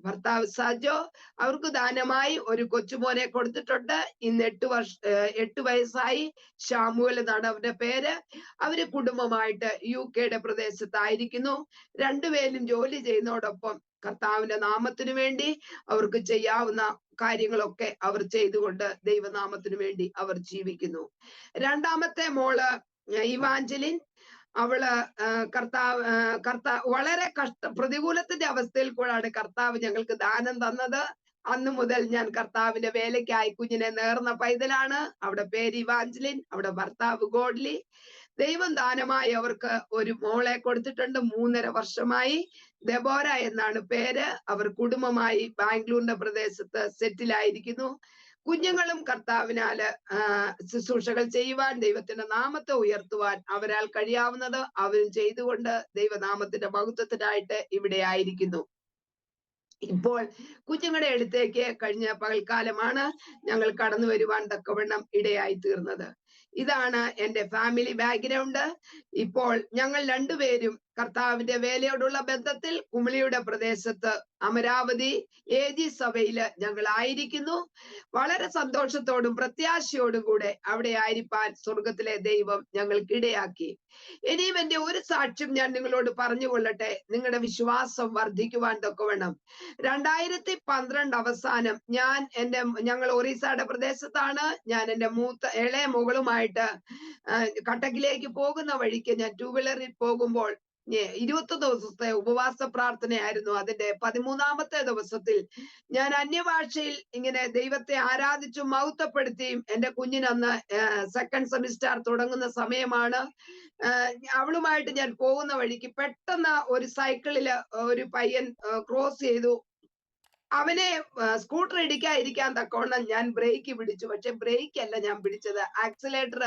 ഭർത്താവ് സജോ, അവർക്ക് ദാനമായി ഒരു കൊച്ചുമോനെ കൊടുത്തിട്ടുണ്ട്. ഇന്ന് 8 വയസ്സായി. ഷാമുവൽ എന്നാണ് അവരുടെ പേര്. അവര് കുടുംബമായിട്ട് UK പ്രദേശത്തായിരിക്കുന്നു. രണ്ടുപേരും ജോലി ചെയ്യുന്നതോടൊപ്പം കർത്താവിന്റെ നാമത്തിനു വേണ്ടി അവർക്ക് ചെയ്യാവുന്ന കാര്യങ്ങളൊക്കെ അവർ ചെയ്തുകൊണ്ട് ദൈവനാമത്തിനു വേണ്ടി അവർ ജീവിക്കുന്നു. രണ്ടാമത്തെ മോള് ഇവാഞ്ചലിൻ, അവള് കർത്താവ് വളരെ പ്രതികൂലത്തിന്റെ അവസ്ഥയിൽ കൂടാണ് കർത്താവ് ഞങ്ങൾക്ക് ദാനം തന്നത്. അന്ന് മുതൽ ഞാൻ കർത്താവിന്റെ വേലയ്ക്കായി കുഞ്ഞിനെ നേർന്ന പൈതലാണ്. അവിടെ പേര് ഇവാഞ്ചലിൻ, അവിടെ ഭർത്താവ് ഗോഡ്ലി. ദൈവം ദാനമായി അവർക്ക് ഒരു മോളെ കൊടുത്തിട്ടുണ്ട്. 3.5 വർഷമായി. ദെബോര എന്നാണ് പേര്. അവർ കുടുംബമായി ബാംഗ്ലൂരിന്റെ പ്രദേശത്ത് സെറ്റിലായിരിക്കുന്നു. കുഞ്ഞുങ്ങളും കർത്താവിനാല് ശുശ്രൂഷകൾ ചെയ്യുവാൻ, ദൈവത്തിന്റെ നാമത്തെ ഉയർത്തുവാൻ അവരാൽ കഴിയാവുന്നത് അവരും ചെയ്തുകൊണ്ട് ദൈവനാമത്തിന്റെ മഹത്വത്തിനായിട്ട് ഇവിടെ ആയിരിക്കുന്നു. ഇപ്പോൾ കുഞ്ഞുങ്ങളുടെ അടുത്തേക്ക് കഴിഞ്ഞ പകൽക്കാലമാണ് ഞങ്ങൾ കടന്നു വരുവാൻ തക്കവണ്ണം ഇടയായി തീർന്നത്. ഇതാണ് എന്റെ ഫാമിലി ബാക്ക്ഗ്രൗണ്ട്. ഇപ്പോൾ ഞങ്ങൾ രണ്ടുപേരും കർത്താവിന്റെ വേലയോടുള്ള ബന്ധത്തിൽ കുമിളിയുടെ പ്രദേശത്ത് അമരാവതി AG സഭയില് ഞങ്ങൾ ആയിരിക്കുന്നു. വളരെ സന്തോഷത്തോടും പ്രത്യാശയോടും കൂടെ അവിടെ ആയിരിക്കാൻ സ്വർഗത്തിലെ ദൈവം ഞങ്ങൾക്ക് ഇടയാക്കി. ഇനിയും എന്റെ ഒരു സാക്ഷ്യം ഞാൻ നിങ്ങളോട് പറഞ്ഞുകൊള്ളട്ടെ, നിങ്ങളുടെ വിശ്വാസം വർദ്ധിക്കുവാൻ തക്കവണ്ണം. 2012 അവസാനം ഞങ്ങൾ ഒറീസയുടെ പ്രദേശത്താണ്. ഞാൻ എന്റെ ഇളയ മകളുമായിട്ട് കട്ടക്കിലേക്ക് പോകുന്ന വഴിക്ക് ഞാൻ 2 വീലറിൽ പോകുമ്പോൾ 21 ദിവസത്തെ ഉപവാസ പ്രാർത്ഥനയായിരുന്നു. അതിന്റെ 13ാമത്തെ ദിവസത്തിൽ ഞാൻ അന്യഭാഷയിൽ ഇങ്ങനെ ദൈവത്തെ ആരാധിച്ചും മഹത്വപ്പെടുത്തിയും എന്റെ കുഞ്ഞിനന്ന് 2nd സെമിസ്റ്റർ തുടങ്ങുന്ന സമയമാണ്. അവളുമായിട്ട് ഞാൻ പോകുന്ന വഴിക്ക് പെട്ടെന്ന് ഒരു സൈക്കിളില് ഒരു പയ്യൻ ക്രോസ് ചെയ്തു. അവനെ സ്കൂട്ടർ ഇടിക്കാതിരിക്കാൻ തക്കവണ്ണം ഞാൻ ബ്രേക്ക് പിടിച്ചു. പക്ഷെ ബ്രേക്ക് അല്ല ഞാൻ പിടിച്ചത്, ആക്സിലേറ്റർ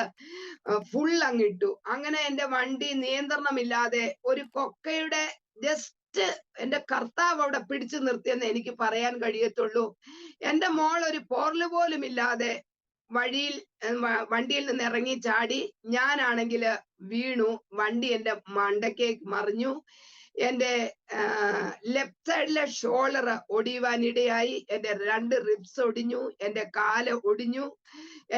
ഫുൾ അങ്ങിട്ടു. അങ്ങനെ എന്റെ വണ്ടി നിയന്ത്രണമില്ലാതെ ഒരു കൊക്കയുടെ ജസ്റ്റ് എന്റെ കർത്താവ് അവിടെ പിടിച്ചു നിർത്തിയെന്ന് എനിക്ക് പറയാൻ കഴിയത്തുള്ളൂ. എന്റെ മോൾ ഒരു പോർല് പോലും ഇല്ലാതെ വണ്ടിയിൽ നിന്ന് ഇറങ്ങി ചാടി. ഞാനാണെങ്കിൽ വീണു. വണ്ടി എന്റെ മണ്ടയ്ക്ക് മറിഞ്ഞു. എന്റെ ലെഫ്റ്റ് സൈഡിലെ ഷോൾഡർ ഒടിയുവാനിടയായി. എന്റെ 2 റിബ്സ് ഒടിഞ്ഞു. എന്റെ കാല് ഒടിഞ്ഞു.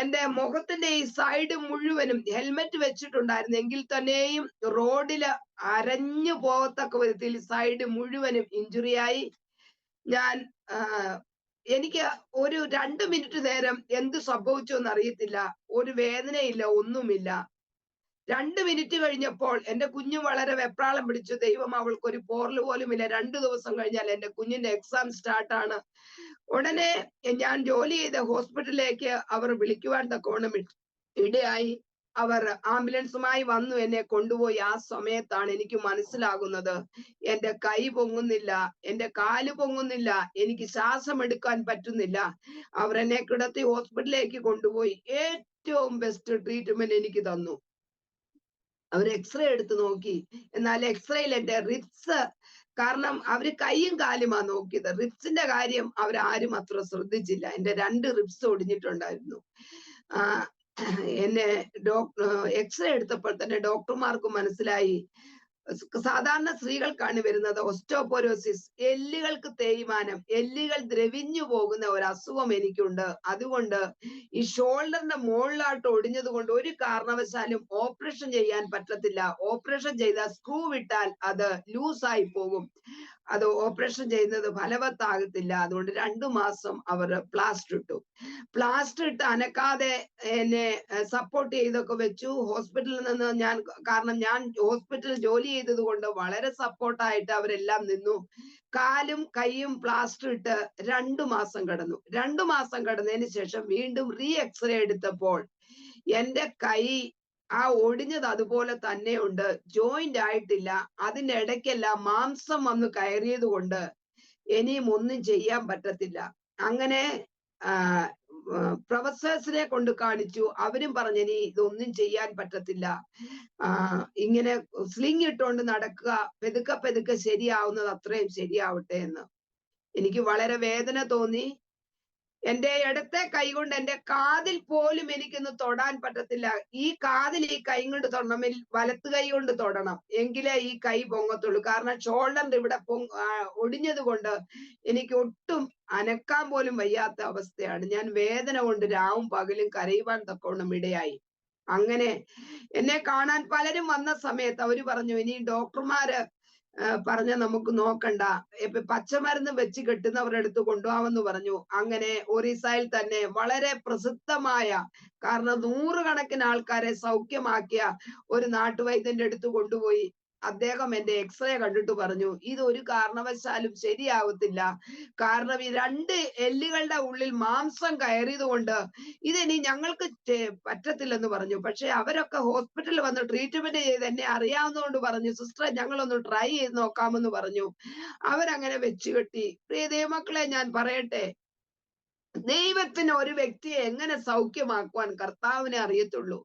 എന്റെ മുഖത്തിന്റെ ഈ സൈഡ് മുഴുവനും ഹെൽമെറ്റ് വെച്ചിട്ടുണ്ടായിരുന്നു എങ്കിൽ തന്നെയും റോഡില് അരഞ്ഞു പോകത്തക്ക വിധത്തിൽ സൈഡ് മുഴുവനും ഇഞ്ചുറിയായി. എനിക്ക് ഒരു 2 മിനിറ്റ് നേരം എന്ത് സംഭവിച്ചു എന്നറിയത്തില്ല. ഒരു വേദനയില്ല, ഒന്നുമില്ല. 2 മിനിറ്റ് കഴിഞ്ഞപ്പോൾ എന്റെ കുഞ്ഞു വളരെ വെപ്രാളം പിടിച്ചു. ദൈവം അവൾക്ക് ഒരു പോർല് പോലും ഇല്ല. 2 ദിവസം കഴിഞ്ഞാൽ എന്റെ കുഞ്ഞിന്റെ എക്സാം സ്റ്റാർട്ടാണ്. ഉടനെ ഞാൻ ജോലി ചെയ്ത ഹോസ്പിറ്റലിലേക്ക് അവർ വിളിക്കുവാൻ തക്കവണ്ണം ഇടയായി. അവർ ആംബുലൻസുമായി വന്നു എന്നെ കൊണ്ടുപോയി. ആ സമയത്താണ് എനിക്ക് മനസ്സിലാകുന്നത് എന്റെ കൈ പൊങ്ങുന്നില്ല, എന്റെ കാല് പൊങ്ങുന്നില്ല, എനിക്ക് ശ്വാസം എടുക്കാൻ പറ്റുന്നില്ല. അവർ എന്നെ കിടത്തി ഹോസ്പിറ്റലിലേക്ക് കൊണ്ടുപോയി ഏറ്റവും ബെസ്റ്റ് ട്രീറ്റ്മെന്റ് എനിക്ക് തന്നു. അവർ എക്സ്റേ എടുത്ത് നോക്കി. എന്നാൽ എക്സ്റേയിൽ എന്റെ റിബ്സ്, കാരണം അവര് കൈയും കാലുമാ നോക്കിയത്, റിബ്സിന്റെ കാര്യം അവരാരും അത്ര ശ്രദ്ധിച്ചില്ല. എന്റെ 2 റിബ്സ് ഒടിഞ്ഞിട്ടുണ്ടായിരുന്നു. എന്നെ എക്സ്റേ എടുത്തപ്പോൾ തന്നെ ഡോക്ടർമാർക്ക് മനസ്സിലായി, സാധാരണ സ്ത്രീകൾക്കാണ് വരുന്നത് ഓസ്റ്റോപോരോസിസ്, എല്ലുകൾക്ക് തേയ്മാനം, എല്ലുകൾ ദ്രവിഞ്ഞു പോകുന്ന ഒരു അസുഖം എനിക്കുണ്ട്. അതുകൊണ്ട് ഈ ഷോൾഡറിന്റെ മുകളിലായിട്ട് ഒടിഞ്ഞത് കൊണ്ട് ഒരു കാരണവശാലും ഓപ്പറേഷൻ ചെയ്യാൻ പറ്റത്തില്ല. ഓപ്പറേഷൻ ചെയ്താൽ സ്ക്രൂ വിട്ടാൽ അത് ലൂസായി പോകും. അത് ഓപ്പറേഷൻ ചെയ്യുന്നത് ഫലവത്താകത്തില്ല. അതുകൊണ്ട് 2 മാസം അവർ പ്ലാസ്റ്റർ ഇട്ടു. പ്ലാസ്റ്റർ ഇട്ട് അനക്കാതെ എന്നെ സപ്പോർട്ട് ചെയ്തൊക്കെ വെച്ചു. ഹോസ്പിറ്റലിൽ നിന്ന് കാരണം ഞാൻ ഹോസ്പിറ്റലിൽ ജോലി ചെയ്തത് കൊണ്ട് വളരെ സപ്പോർട്ടായിട്ട് അവരെല്ലാം നിന്നു. കാലും കൈയും പ്ലാസ്റ്റർ ഇട്ട് 2 മാസം കടന്നു. 2 മാസം കടന്നതിന് ശേഷം വീണ്ടും എക്സ്റേ എടുത്തപ്പോൾ എന്റെ കൈ ആ ഒടിഞ്ഞത് അതുപോലെ തന്നെ ഉണ്ട്, ജോയിന്റ് ആയിട്ടില്ല. അതിന്റെ ഇടയ്ക്കെല്ലാം മാംസം വന്ന് കയറിയത് കൊണ്ട് ഇനിയും ഒന്നും ചെയ്യാൻ പറ്റത്തില്ല. അങ്ങനെ പ്രൊഫസേഴ്സിനെ കൊണ്ട് കാണിച്ചു. അവരും പറഞ്ഞു ഇനി ഇതൊന്നും ചെയ്യാൻ പറ്റത്തില്ല, ഇങ്ങനെ സ്ലിംഗ് ഇട്ടുകൊണ്ട് നടക്കുക, പെതുക്കെ പെതുക്കെ ശരിയാവുന്നത് അത്രയും ശരിയാവട്ടെ എന്ന്. എനിക്ക് വളരെ വേദന തോന്നി. എന്റെ ഇടത്തെ കൈ കൊണ്ട് എന്റെ കാതിൽ പോലും എനിക്കൊന്ന് തൊടാൻ പറ്റത്തില്ല. ഈ കാതിൽ ഈ കൈ കൊണ്ട് തൊടണമെങ്കിൽ വലത്ത് കൈ കൊണ്ട് തൊടണം, എങ്കിലേ ഈ കൈ പൊങ്ങത്തുള്ളൂ. കാരണം ഷോൾഡറിന്റെ ഇവിടെ ഒടിഞ്ഞത് കൊണ്ട് എനിക്ക് ഒട്ടും അനക്കാൻ പോലും വയ്യാത്ത അവസ്ഥയാണ്. ഞാൻ വേദന കൊണ്ട് രാവും പകലും കരയുവാൻ തക്കവണ്ണം ഇടയായി. അങ്ങനെ എന്നെ കാണാൻ പലരും വന്ന സമയത്ത് അവര് പറഞ്ഞു, ഇനി ഡോക്ടർമാര് പറഞ്ഞ നമുക്ക് നോക്കണ്ട, ഇപ്പൊ പച്ചമരുന്ന് വെച്ച് കെട്ടുന്നവരുടെ അടുത്ത് കൊണ്ടുപോകാമെന്ന് പറഞ്ഞു. അങ്ങനെ ഒറീസയിൽ തന്നെ വളരെ പ്രസിദ്ധമായ, കാരണം 100 കണക്കിന് ആൾക്കാരെ സൗഖ്യമാക്കിയ ഒരു നാട്ടുവൈദ്യന്റെ അടുത്ത് കൊണ്ടുപോയി. അദ്ദേഹം എന്റെ എക്സ്റേ കണ്ടിട്ട് പറഞ്ഞു, ഇത് ഒരു കാരണവശാലും ശരിയാവത്തില്ല. കാരണം ഈ 2 എല്ലുകളുടെ ഉള്ളിൽ മാംസം കയറിയത് കൊണ്ട് ഇതിനി ഞങ്ങൾക്ക് പറ്റത്തില്ലെന്ന് പറഞ്ഞു. പക്ഷെ അവരൊക്കെ ഹോസ്പിറ്റലിൽ വന്ന് ട്രീറ്റ്മെന്റ് ചെയ്ത് എന്നെ അറിയാവുന്നതുകൊണ്ട് പറഞ്ഞു, സിസ്റ്ററെ ഞങ്ങളൊന്ന് ട്രൈ ചെയ്ത് നോക്കാമെന്ന് പറഞ്ഞു. അവരങ്ങനെ വെച്ച് കെട്ടി. പ്രിയ ദൈവമക്കളെ, ഞാൻ പറയട്ടെ, ദൈവത്തിന് ഒരു വ്യക്തിയെ എങ്ങനെ സൗഖ്യമാക്കുവാൻ കർത്താവിനെ അറിയത്തുള്ളൂ.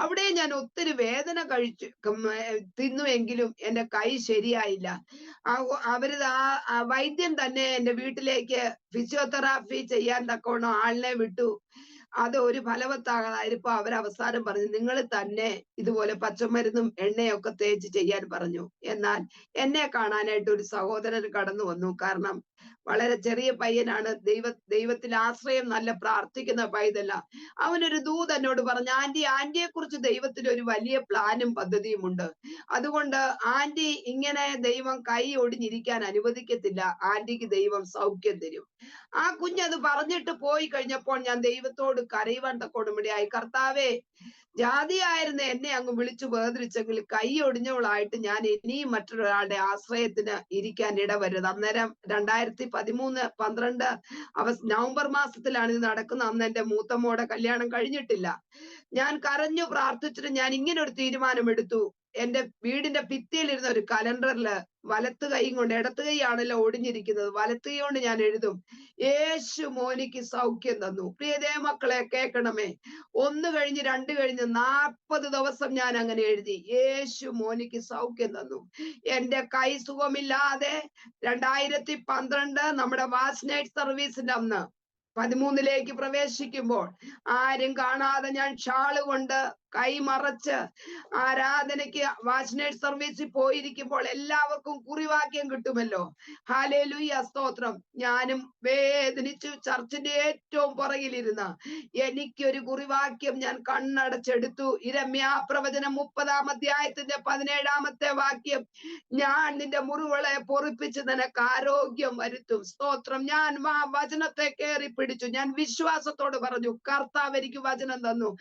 അവിടെ ഞാൻ ഒത്തിരി വേദന തിന്നുവെങ്കിലും എന്റെ കൈ ശരിയായില്ല. വൈദ്യൻ തന്നെ എന്റെ വീട്ടിലേക്ക് ഫിസിയോതെറാപ്പി ചെയ്യാൻ തക്കവണ്ണം ആളിനെ വിട്ടു. അത് ഒരു ഫലവത്താകാതിരിപ്പോ അവരവസാനം പറഞ്ഞു, നിങ്ങൾ തന്നെ ഇതുപോലെ പച്ചമരുന്നും എണ്ണയൊക്കെ തേച്ച് ചെയ്യാൻ പറഞ്ഞു. എന്നാൽ എന്നെ കാണാനായിട്ട് ഒരു സഹോദരൻ കടന്നു വന്നു. കാരണം വളരെ ചെറിയ പയ്യനാണ്, ദൈവത്തിൽ ആശ്രയം നല്ല പ്രാർത്ഥിക്കുന്ന പൈതല്ല. അവനൊരു ദൂത് എന്നോട് പറഞ്ഞു, ആന്റിയെ കുറിച്ച് ദൈവത്തിന് ഒരു വലിയ പ്ലാനും പദ്ധതിയും ഉണ്ട്. അതുകൊണ്ട് ആന്റി ഇങ്ങനെ ദൈവം കൈ ഒടിഞ്ഞിരിക്കാൻ അനുവദിക്കത്തില്ല, ആന്റിക്ക് ദൈവം സൗഖ്യം തരും. ആ കുഞ്ഞത് പറഞ്ഞിട്ട് പോയി കഴിഞ്ഞപ്പോൾ ഞാൻ ദൈവത്തോട് കരയുവാൻ തക്കോടുമിടയായി. കർത്താവേ, ജാതിയായിരുന്ന എന്നെ അങ്ങ് വിളിച്ചു വേർതിരിച്ചെങ്കിൽ കൈ ഒടിഞ്ഞവളായിട്ട് ഞാൻ ഇനിയും മറ്റൊരാളുടെ ആശ്രയത്തിന് ഇരിക്കാൻ ഇടവരുത്. അന്നേരം 2013-12 നവംബർ മാസത്തിലാണ് ഇത് നടക്കുന്നത്. അന്ന് എന്റെ മൂത്തമ്മോടെ കല്യാണം കഴിഞ്ഞിട്ടില്ല. ഞാൻ കരഞ്ഞു പ്രാർത്ഥിച്ചിട്ട് ഞാൻ ഇങ്ങനെ ഒരു തീരുമാനമെടുത്തു. എന്റെ വീടിന്റെ ഭിത്തിയിലിരുന്ന ഒരു കലണ്ടറില് വലത്ത് കൈയും കൊണ്ട്, ഇടത്ത് കൈയാണല്ലോ ഒടിഞ്ഞിരിക്കുന്നത്, വലത്ത് കൈ കൊണ്ട് ഞാൻ എഴുതും, യേശു മോനിക്ക് സൗഖ്യം തന്നു. പ്രിയതേ മക്കളെ കേൾക്കണമേ, 1 കഴിഞ്ഞ് 2 കഴിഞ്ഞ് 40 ദിവസം ഞാൻ അങ്ങനെ എഴുതി, യേശു മോനിക്ക് സൗഖ്യം തന്നു. എന്റെ കൈ സുഖമില്ലാതെ 2012 നമ്മുടെ വാസ്നൈറ്റ് സർവീസിന്റെ അന്ന് 13ലേക്ക് പ്രവേശിക്കുമ്പോൾ ആരും കാണാതെ ഞാൻ ഷാള് കൊണ്ട് കൈ മറച്ച് ആരാധനയ്ക്ക് വാച്ച്നൈറ്റ് സർവീസിൽ പോയിരിക്കുമ്പോൾ എല്ലാവർക്കും കുറിവാക്യം കിട്ടുമല്ലോ. ഹല്ലേലൂയ, സ്തോത്രം. ഞാനും വേദനിച്ചു ചർച്ചിന്റെ ഏറ്റവും പുറകിലിരുന്ന എനിക്കൊരു കുറിവാക്യം ഞാൻ കണ്ണടച്ചെടുത്തു. ഇരമ്യാ പ്രവചനം 30-ാം അധ്യായത്തിന്റെ 17-ാമത്തെ വാക്യം, ഞാൻ നിന്റെ മുറിവുകളെ പൊറിപ്പിച്ച് നിനക്ക് ആരോഗ്യം വരുത്തും. സ്തോത്രം. ഞാൻ വചനത്തെ കയറി പിടിച്ചു. ഞാൻ വിശ്വാസത്തോട് പറഞ്ഞു, കർത്താവ് എനിക്ക് വചനം തന്നു.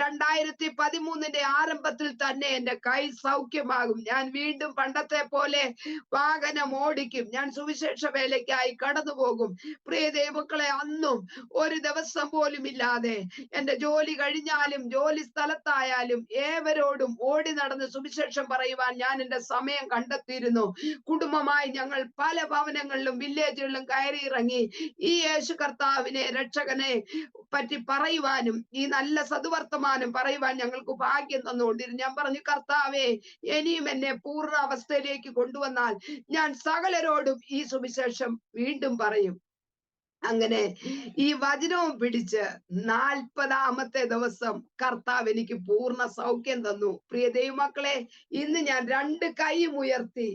2013 ആരംഭത്തിൽ തന്നെ എന്റെ കൈ സൗഖ്യമാകും. ഞാൻ വീണ്ടും പണ്ടത്തെ പോലെ വാഹനം ഓടിക്കും. ഞാൻ സുവിശേഷ വേലയ്ക്കായി കടന്നു പോകും. പ്രിയ ദൈവമക്കളെ, അന്നും ഒരു ദിവസം പോലും ഇല്ലാതെ എന്റെ ജോലി കഴിഞ്ഞാലും ജോലി സ്ഥലത്തായാലും ഏവരോടും ഓടി നടന്ന് സുവിശേഷം പറയുവാൻ ഞാൻ എന്റെ സമയം കണ്ടെത്തിയിരുന്നു. കുടുംബമായി ഞങ്ങൾ പല ഭവനങ്ങളിലും വില്ലേജുകളിലും കയറി ഇറങ്ങി ഈ യേശു കർത്താവിനെ, രക്ഷകനെ പറ്റി പറയുവാനും ഈ നല്ല സദ്വർത്തമാനം പറയുവാൻ ഞങ്ങൾക്ക് ഭാഗ്യം തന്നുകൊണ്ടിരുന്നു. ഞാൻ പറഞ്ഞു, കർത്താവേ, ഇനിയും എന്നെ പൂർണ്ണ അവസ്ഥയിലേക്ക് കൊണ്ടുവന്നാൽ ഞാൻ സകലരോടും ഈ സുവിശേഷം വീണ്ടും പറയും. അങ്ങനെ ഈ വചനവും പിടിച്ച് 40-ാമത്തെ ദിവസം കർത്താവ് എനിക്ക് പൂർണ്ണ സൗഖ്യം തന്നു. പ്രിയ ദൈവമക്കളെ, ഇന്ന് ഞാൻ 2 കൈയും ഉയർത്തി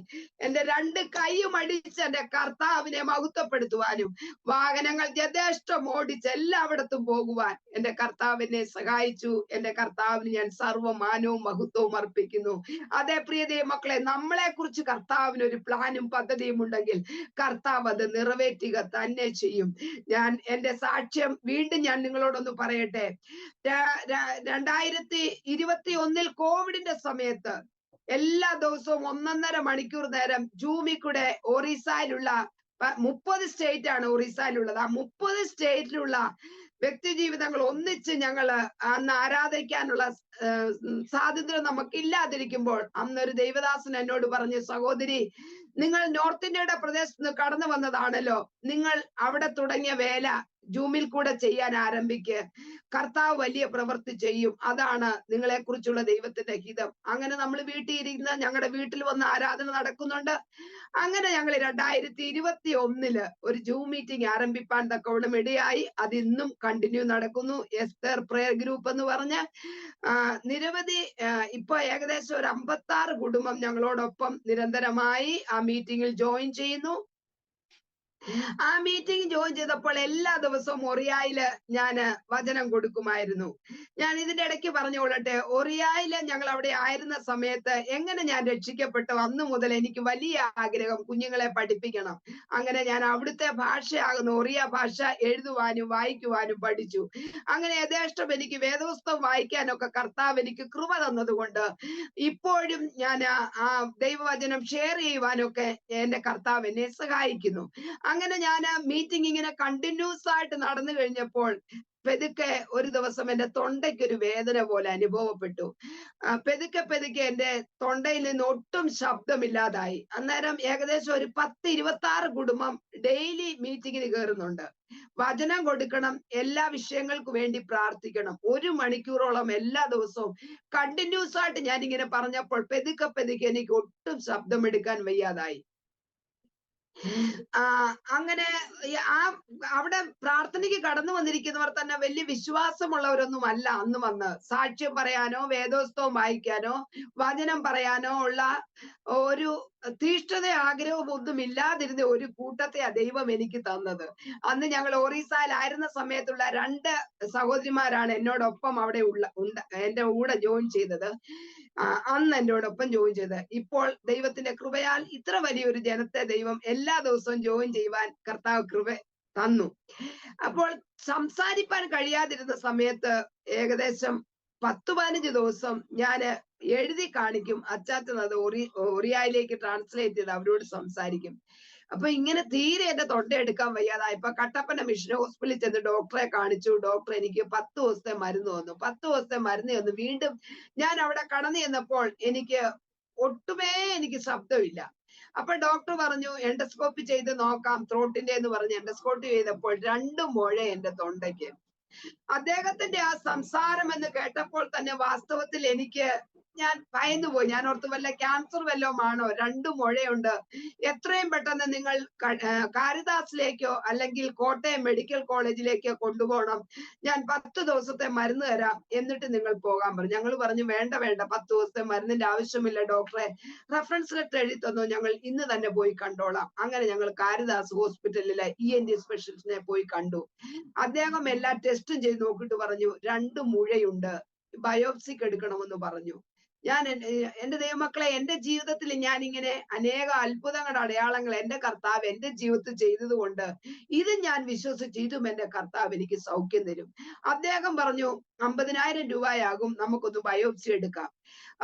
എന്റെ 2 കൈയും അടിച്ച് എന്റെ കർത്താവിനെ മഹത്വപ്പെടുത്തുവാനും വാഹനങ്ങൾ യഥേഷ്ടം ഓടിച്ച് എല്ലായിടത്തും പോകുവാൻ എന്റെ കർത്താവിനെ സഹായിച്ചു. എന്റെ കർത്താവിന് ഞാൻ സർവ്വമാനവും മഹത്വവും അർപ്പിക്കുന്നു. അതേ പ്രിയ ദൈവമക്കളെ, നമ്മളെ കുറിച്ച് കർത്താവിന് ഒരു പ്ലാനും പദ്ധതിയും ഉണ്ടെങ്കിൽ കർത്താവ് അത് നിറവേറ്റുക തന്നെ ചെയ്യും. ഞാൻ എന്റെ സാക്ഷ്യം വീണ്ടും ഞാൻ നിങ്ങളോടൊന്ന് പറയട്ടെ. 2021 കോവിഡിന്റെ സമയത്ത് എല്ലാ ദിവസവും 1.5 മണിക്കൂർ നേരം ജൂമിൽ കൂടെ ഒറീസയിലുള്ള 30 സ്റ്റേറ്റ് ആണ് ഒറീസയിലുള്ളത്. ആ 30 സ്റ്റേറ്റിലുള്ള വ്യക്തി ജീവിതങ്ങൾ ഒന്നിച്ച് ഞങ്ങള് അന്ന് ആരാധിക്കാനുള്ള സ്വാതന്ത്ര്യം നമുക്കില്ലാതിരിക്കുമ്പോൾ അന്നൊരു ദൈവദാസൻ എന്നോട് പറഞ്ഞു, സഹോദരി, നിങ്ങൾ നോർത്ത് ഇന്ത്യയുടെ പ്രദേശത്ത് നിന്ന് കടന്നു വന്നതാണല്ലോ, നിങ്ങൾ അവിടെ തുടങ്ങിയ വേല ജൂമിൽ കൂടെ ചെയ്യാൻ ആരംഭിക്ക്. കർത്താവ് വലിയ പ്രവൃത്തി ചെയ്യും. അതാണ് നിങ്ങളെ കുറിച്ചുള്ള ദൈവത്തിന്റെ ഹിതം. അങ്ങനെ നമ്മൾ വീട്ടിൽ ഇരുന്ന് ഞങ്ങളുടെ വീട്ടിൽ വന്ന് ആരാധന നടക്കുന്നുണ്ട്. അങ്ങനെ ഞങ്ങൾ 2021 ഒരു ജൂം മീറ്റിംഗ് ആരംഭിപ്പാൻ തക്കവണ്ണം ഇടയായി. അത് ഇന്നും കണ്ടിന്യൂ നടക്കുന്നു. എസ്തർ പ്രയർ ഗ്രൂപ്പ് എന്ന് പറഞ്ഞ് നിരവധി ഇപ്പൊ ഏകദേശം ഒരു 56 കുടുംബം ഞങ്ങളോടൊപ്പം നിരന്തരമായി ആ മീറ്റിംഗിൽ ജോയിൻ ചെയ്യുന്നു. ആ മീറ്റിംഗ് ജോയിൻ ചെയ്തപ്പോൾ എല്ലാ ദിവസവും ഒറിയായില് ഞാൻ വചനം കൊടുക്കുമായിരുന്നു. ഞാൻ ഇതിന്റെ ഇടയ്ക്ക് പറഞ്ഞുകൊള്ളട്ടെ, ഒറിയായില് ഞങ്ങൾ അവിടെ ആയിരുന്ന സമയത്ത് എങ്ങനെ ഞാൻ രക്ഷിക്കപ്പെട്ടു, അന്ന് മുതൽ എനിക്ക് വലിയ ആഗ്രഹം കുഞ്ഞുങ്ങളെ പഠിപ്പിക്കണം. അങ്ങനെ ഞാൻ അവിടുത്തെ ഭാഷയാകുന്ന ഒറിയ ഭാഷ എഴുതുവാനും വായിക്കുവാനും പഠിച്ചു. അങ്ങനെ യഥേഷ്ടം എനിക്ക് വേദപുസ്തകം വായിക്കാനൊക്കെ കർത്താവ് എനിക്ക് കൃപ തന്നതുകൊണ്ട് ഇപ്പോഴും ഞാൻ ആ ദൈവവചനം ഷെയർ ചെയ്യുവാനൊക്കെ എന്റെ കർത്താവ് എന്നെ സഹായിക്കുന്നു. അങ്ങനെ ഞാൻ മീറ്റിംഗ് ഇങ്ങനെ കണ്ടിന്യൂസ് ആയിട്ട് നടന്നു കഴിഞ്ഞപ്പോൾ പെതുക്കെ ഒരു ദിവസം എന്റെ തൊണ്ടയ്ക്ക് ഒരു വേദന പോലെ അനുഭവപ്പെട്ടു. പെതുക്കെ എന്റെ തൊണ്ടയിൽ നിന്ന് ഒട്ടും ശബ്ദമില്ലാതായി. അന്നേരം ഏകദേശം ഒരു 10-26 കുടുംബം ഡെയിലി മീറ്റിങ്ങിന് കയറുന്നുണ്ട്. വചനം കൊടുക്കണം, എല്ലാ വിഷയങ്ങൾക്കും വേണ്ടി പ്രാർത്ഥിക്കണം. 1 മണിക്കൂറോളം എല്ലാ ദിവസവും കണ്ടിന്യൂസ് ആയിട്ട് ഞാൻ ഇങ്ങനെ പറഞ്ഞപ്പോൾ പെതുക്കെ എനിക്ക് ഒട്ടും ശബ്ദമെടുക്കാൻ വയ്യാതായി. അങ്ങനെ അവിടെ പ്രാർത്ഥനയ്ക്ക് കടന്നു വന്നിരിക്കുന്നവർ തന്നെ വലിയ വിശ്വാസമുള്ളവരൊന്നും അല്ല അന്ന് വന്ന് സാക്ഷ്യം പറയാനോ വേദോസ്തവം വായിക്കാനോ വചനം പറയാനോ ഉള്ള ഒരു തീഷ്ണത ആഗ്രഹവും ഒന്നും ഇല്ലാതിരുന്ന ഒരു കൂട്ടത്തെയാ ദൈവം എനിക്ക് തന്നത്. അന്ന് ഞങ്ങൾ ഒറീസയിലായിരുന്ന സമയത്തുള്ള 2 സഹോദരിമാരാണ് എന്നോടൊപ്പം അവിടെ എന്റെ കൂടെ ജോയിൻ ചെയ്തത്. അന്ന് എന്നോടൊപ്പം ജോയിൻ ചെയ്ത് ഇപ്പോൾ ദൈവത്തിന്റെ കൃപയാൽ ഇത്ര വലിയൊരു ജനത്തെ ദൈവം എല്ലാ ദിവസവും ജോയിൻ ചെയ്യുവാൻ കർത്താവ് കൃപ തന്നു. അപ്പോൾ സംസാരിപ്പാൻ കഴിയാതിരുന്ന സമയത്ത് ഏകദേശം 10-15 ദിവസം ഞാൻ എഴുതി കാണിക്കും. അച്ചാച്ചൻ അത് ഒറിയയിലേക്ക് ട്രാൻസ്ലേറ്റ് ചെയ്ത് അവരോട് സംസാരിക്കും. അപ്പൊ ഇങ്ങനെ തീരെ എന്റെ തൊണ്ട എടുക്കാൻ വയ്യാതായപ്പോ കട്ടപ്പന മിഷൻ ഹോസ്പിറ്റലിൽ ചെന്ന് ഡോക്ടറെ കാണിച്ചു. ഡോക്ടർ എനിക്ക് 10 ദിവസത്തെ മരുന്ന് തന്നു. 10 ദിവസത്തെ മരുന്ന് തന്നു. വീണ്ടും ഞാൻ അവിടെ കടന്നു ചെന്നപ്പോൾ ഒട്ടുമേ എനിക്ക് ശബ്ദമില്ല. അപ്പൊ ഡോക്ടർ പറഞ്ഞു എൻഡോസ്കോപ്പി ചെയ്ത് നോക്കാം ത്രോട്ടിന്റെ എന്ന് പറഞ്ഞ് എൻഡോസ്കോപ്പി ചെയ്തപ്പോൾ 2 മുഴ എന്റെ തൊണ്ടയ്ക്ക്. അദ്ദേഹത്തിന്റെ ആ സംസാരം എന്ന് കേട്ടപ്പോൾ തന്നെ വാസ്തവത്തിൽ ഞാൻ ഭയന്നുപോയി. ഞാൻ ഓർത്തു വല്ല ക്യാൻസർ വല്ലതും ആണോ, 2 മുഴയുണ്ട്, എത്രയും പെട്ടെന്ന് നിങ്ങൾ കാരിദാസിലേക്കോ അല്ലെങ്കിൽ കോട്ടയം മെഡിക്കൽ കോളേജിലേക്കോ കൊണ്ടുപോകണം, ഞാൻ 10 ദിവസത്തെ മരുന്ന് തരാം, എന്നിട്ട് നിങ്ങൾ പോകാൻ പറഞ്ഞു. ഞങ്ങൾ പറഞ്ഞു വേണ്ട 10 ദിവസത്തെ മരുന്നിന്റെ ആവശ്യമില്ല ഡോക്ടറെ, റെഫറൻസ് ലെറ്റർ എഴുതി തന്നു, ഞങ്ങൾ ഇന്ന് തന്നെ പോയി കണ്ടോളാം. അങ്ങനെ ഞങ്ങൾ കാരിദാസ് ഹോസ്പിറ്റലിലെ ENT സ്പെഷ്യലിസ്റ്റിനെ പോയി കണ്ടു. അദ്ദേഹം എല്ലാ ടെസ്റ്റും ചെയ്ത് നോക്കിയിട്ട് പറഞ്ഞു 2 മുഴയുണ്ട്, ബയോപ്സിക്ക് എടുക്കണമെന്ന് പറഞ്ഞു. ഞാൻ എന്റെ ദൈവമക്കളെ, എന്റെ ജീവിതത്തിൽ ഞാൻ ഇങ്ങനെ അനേക അത്ഭുതങ്ങളുടെ അടയാളങ്ങൾ എന്റെ കർത്താവ് എന്റെ ജീവിതത്തിൽ ചെയ്തത് കൊണ്ട് ഇത് ഞാൻ വിശ്വസിച്ച് ഇതും എന്റെ കർത്താവ് എനിക്ക് സൗഖ്യം തരും. അദ്ദേഹം പറഞ്ഞു 50,000 രൂപയാകും, നമുക്കൊന്ന് ബയോപ്സി എടുക്കാം.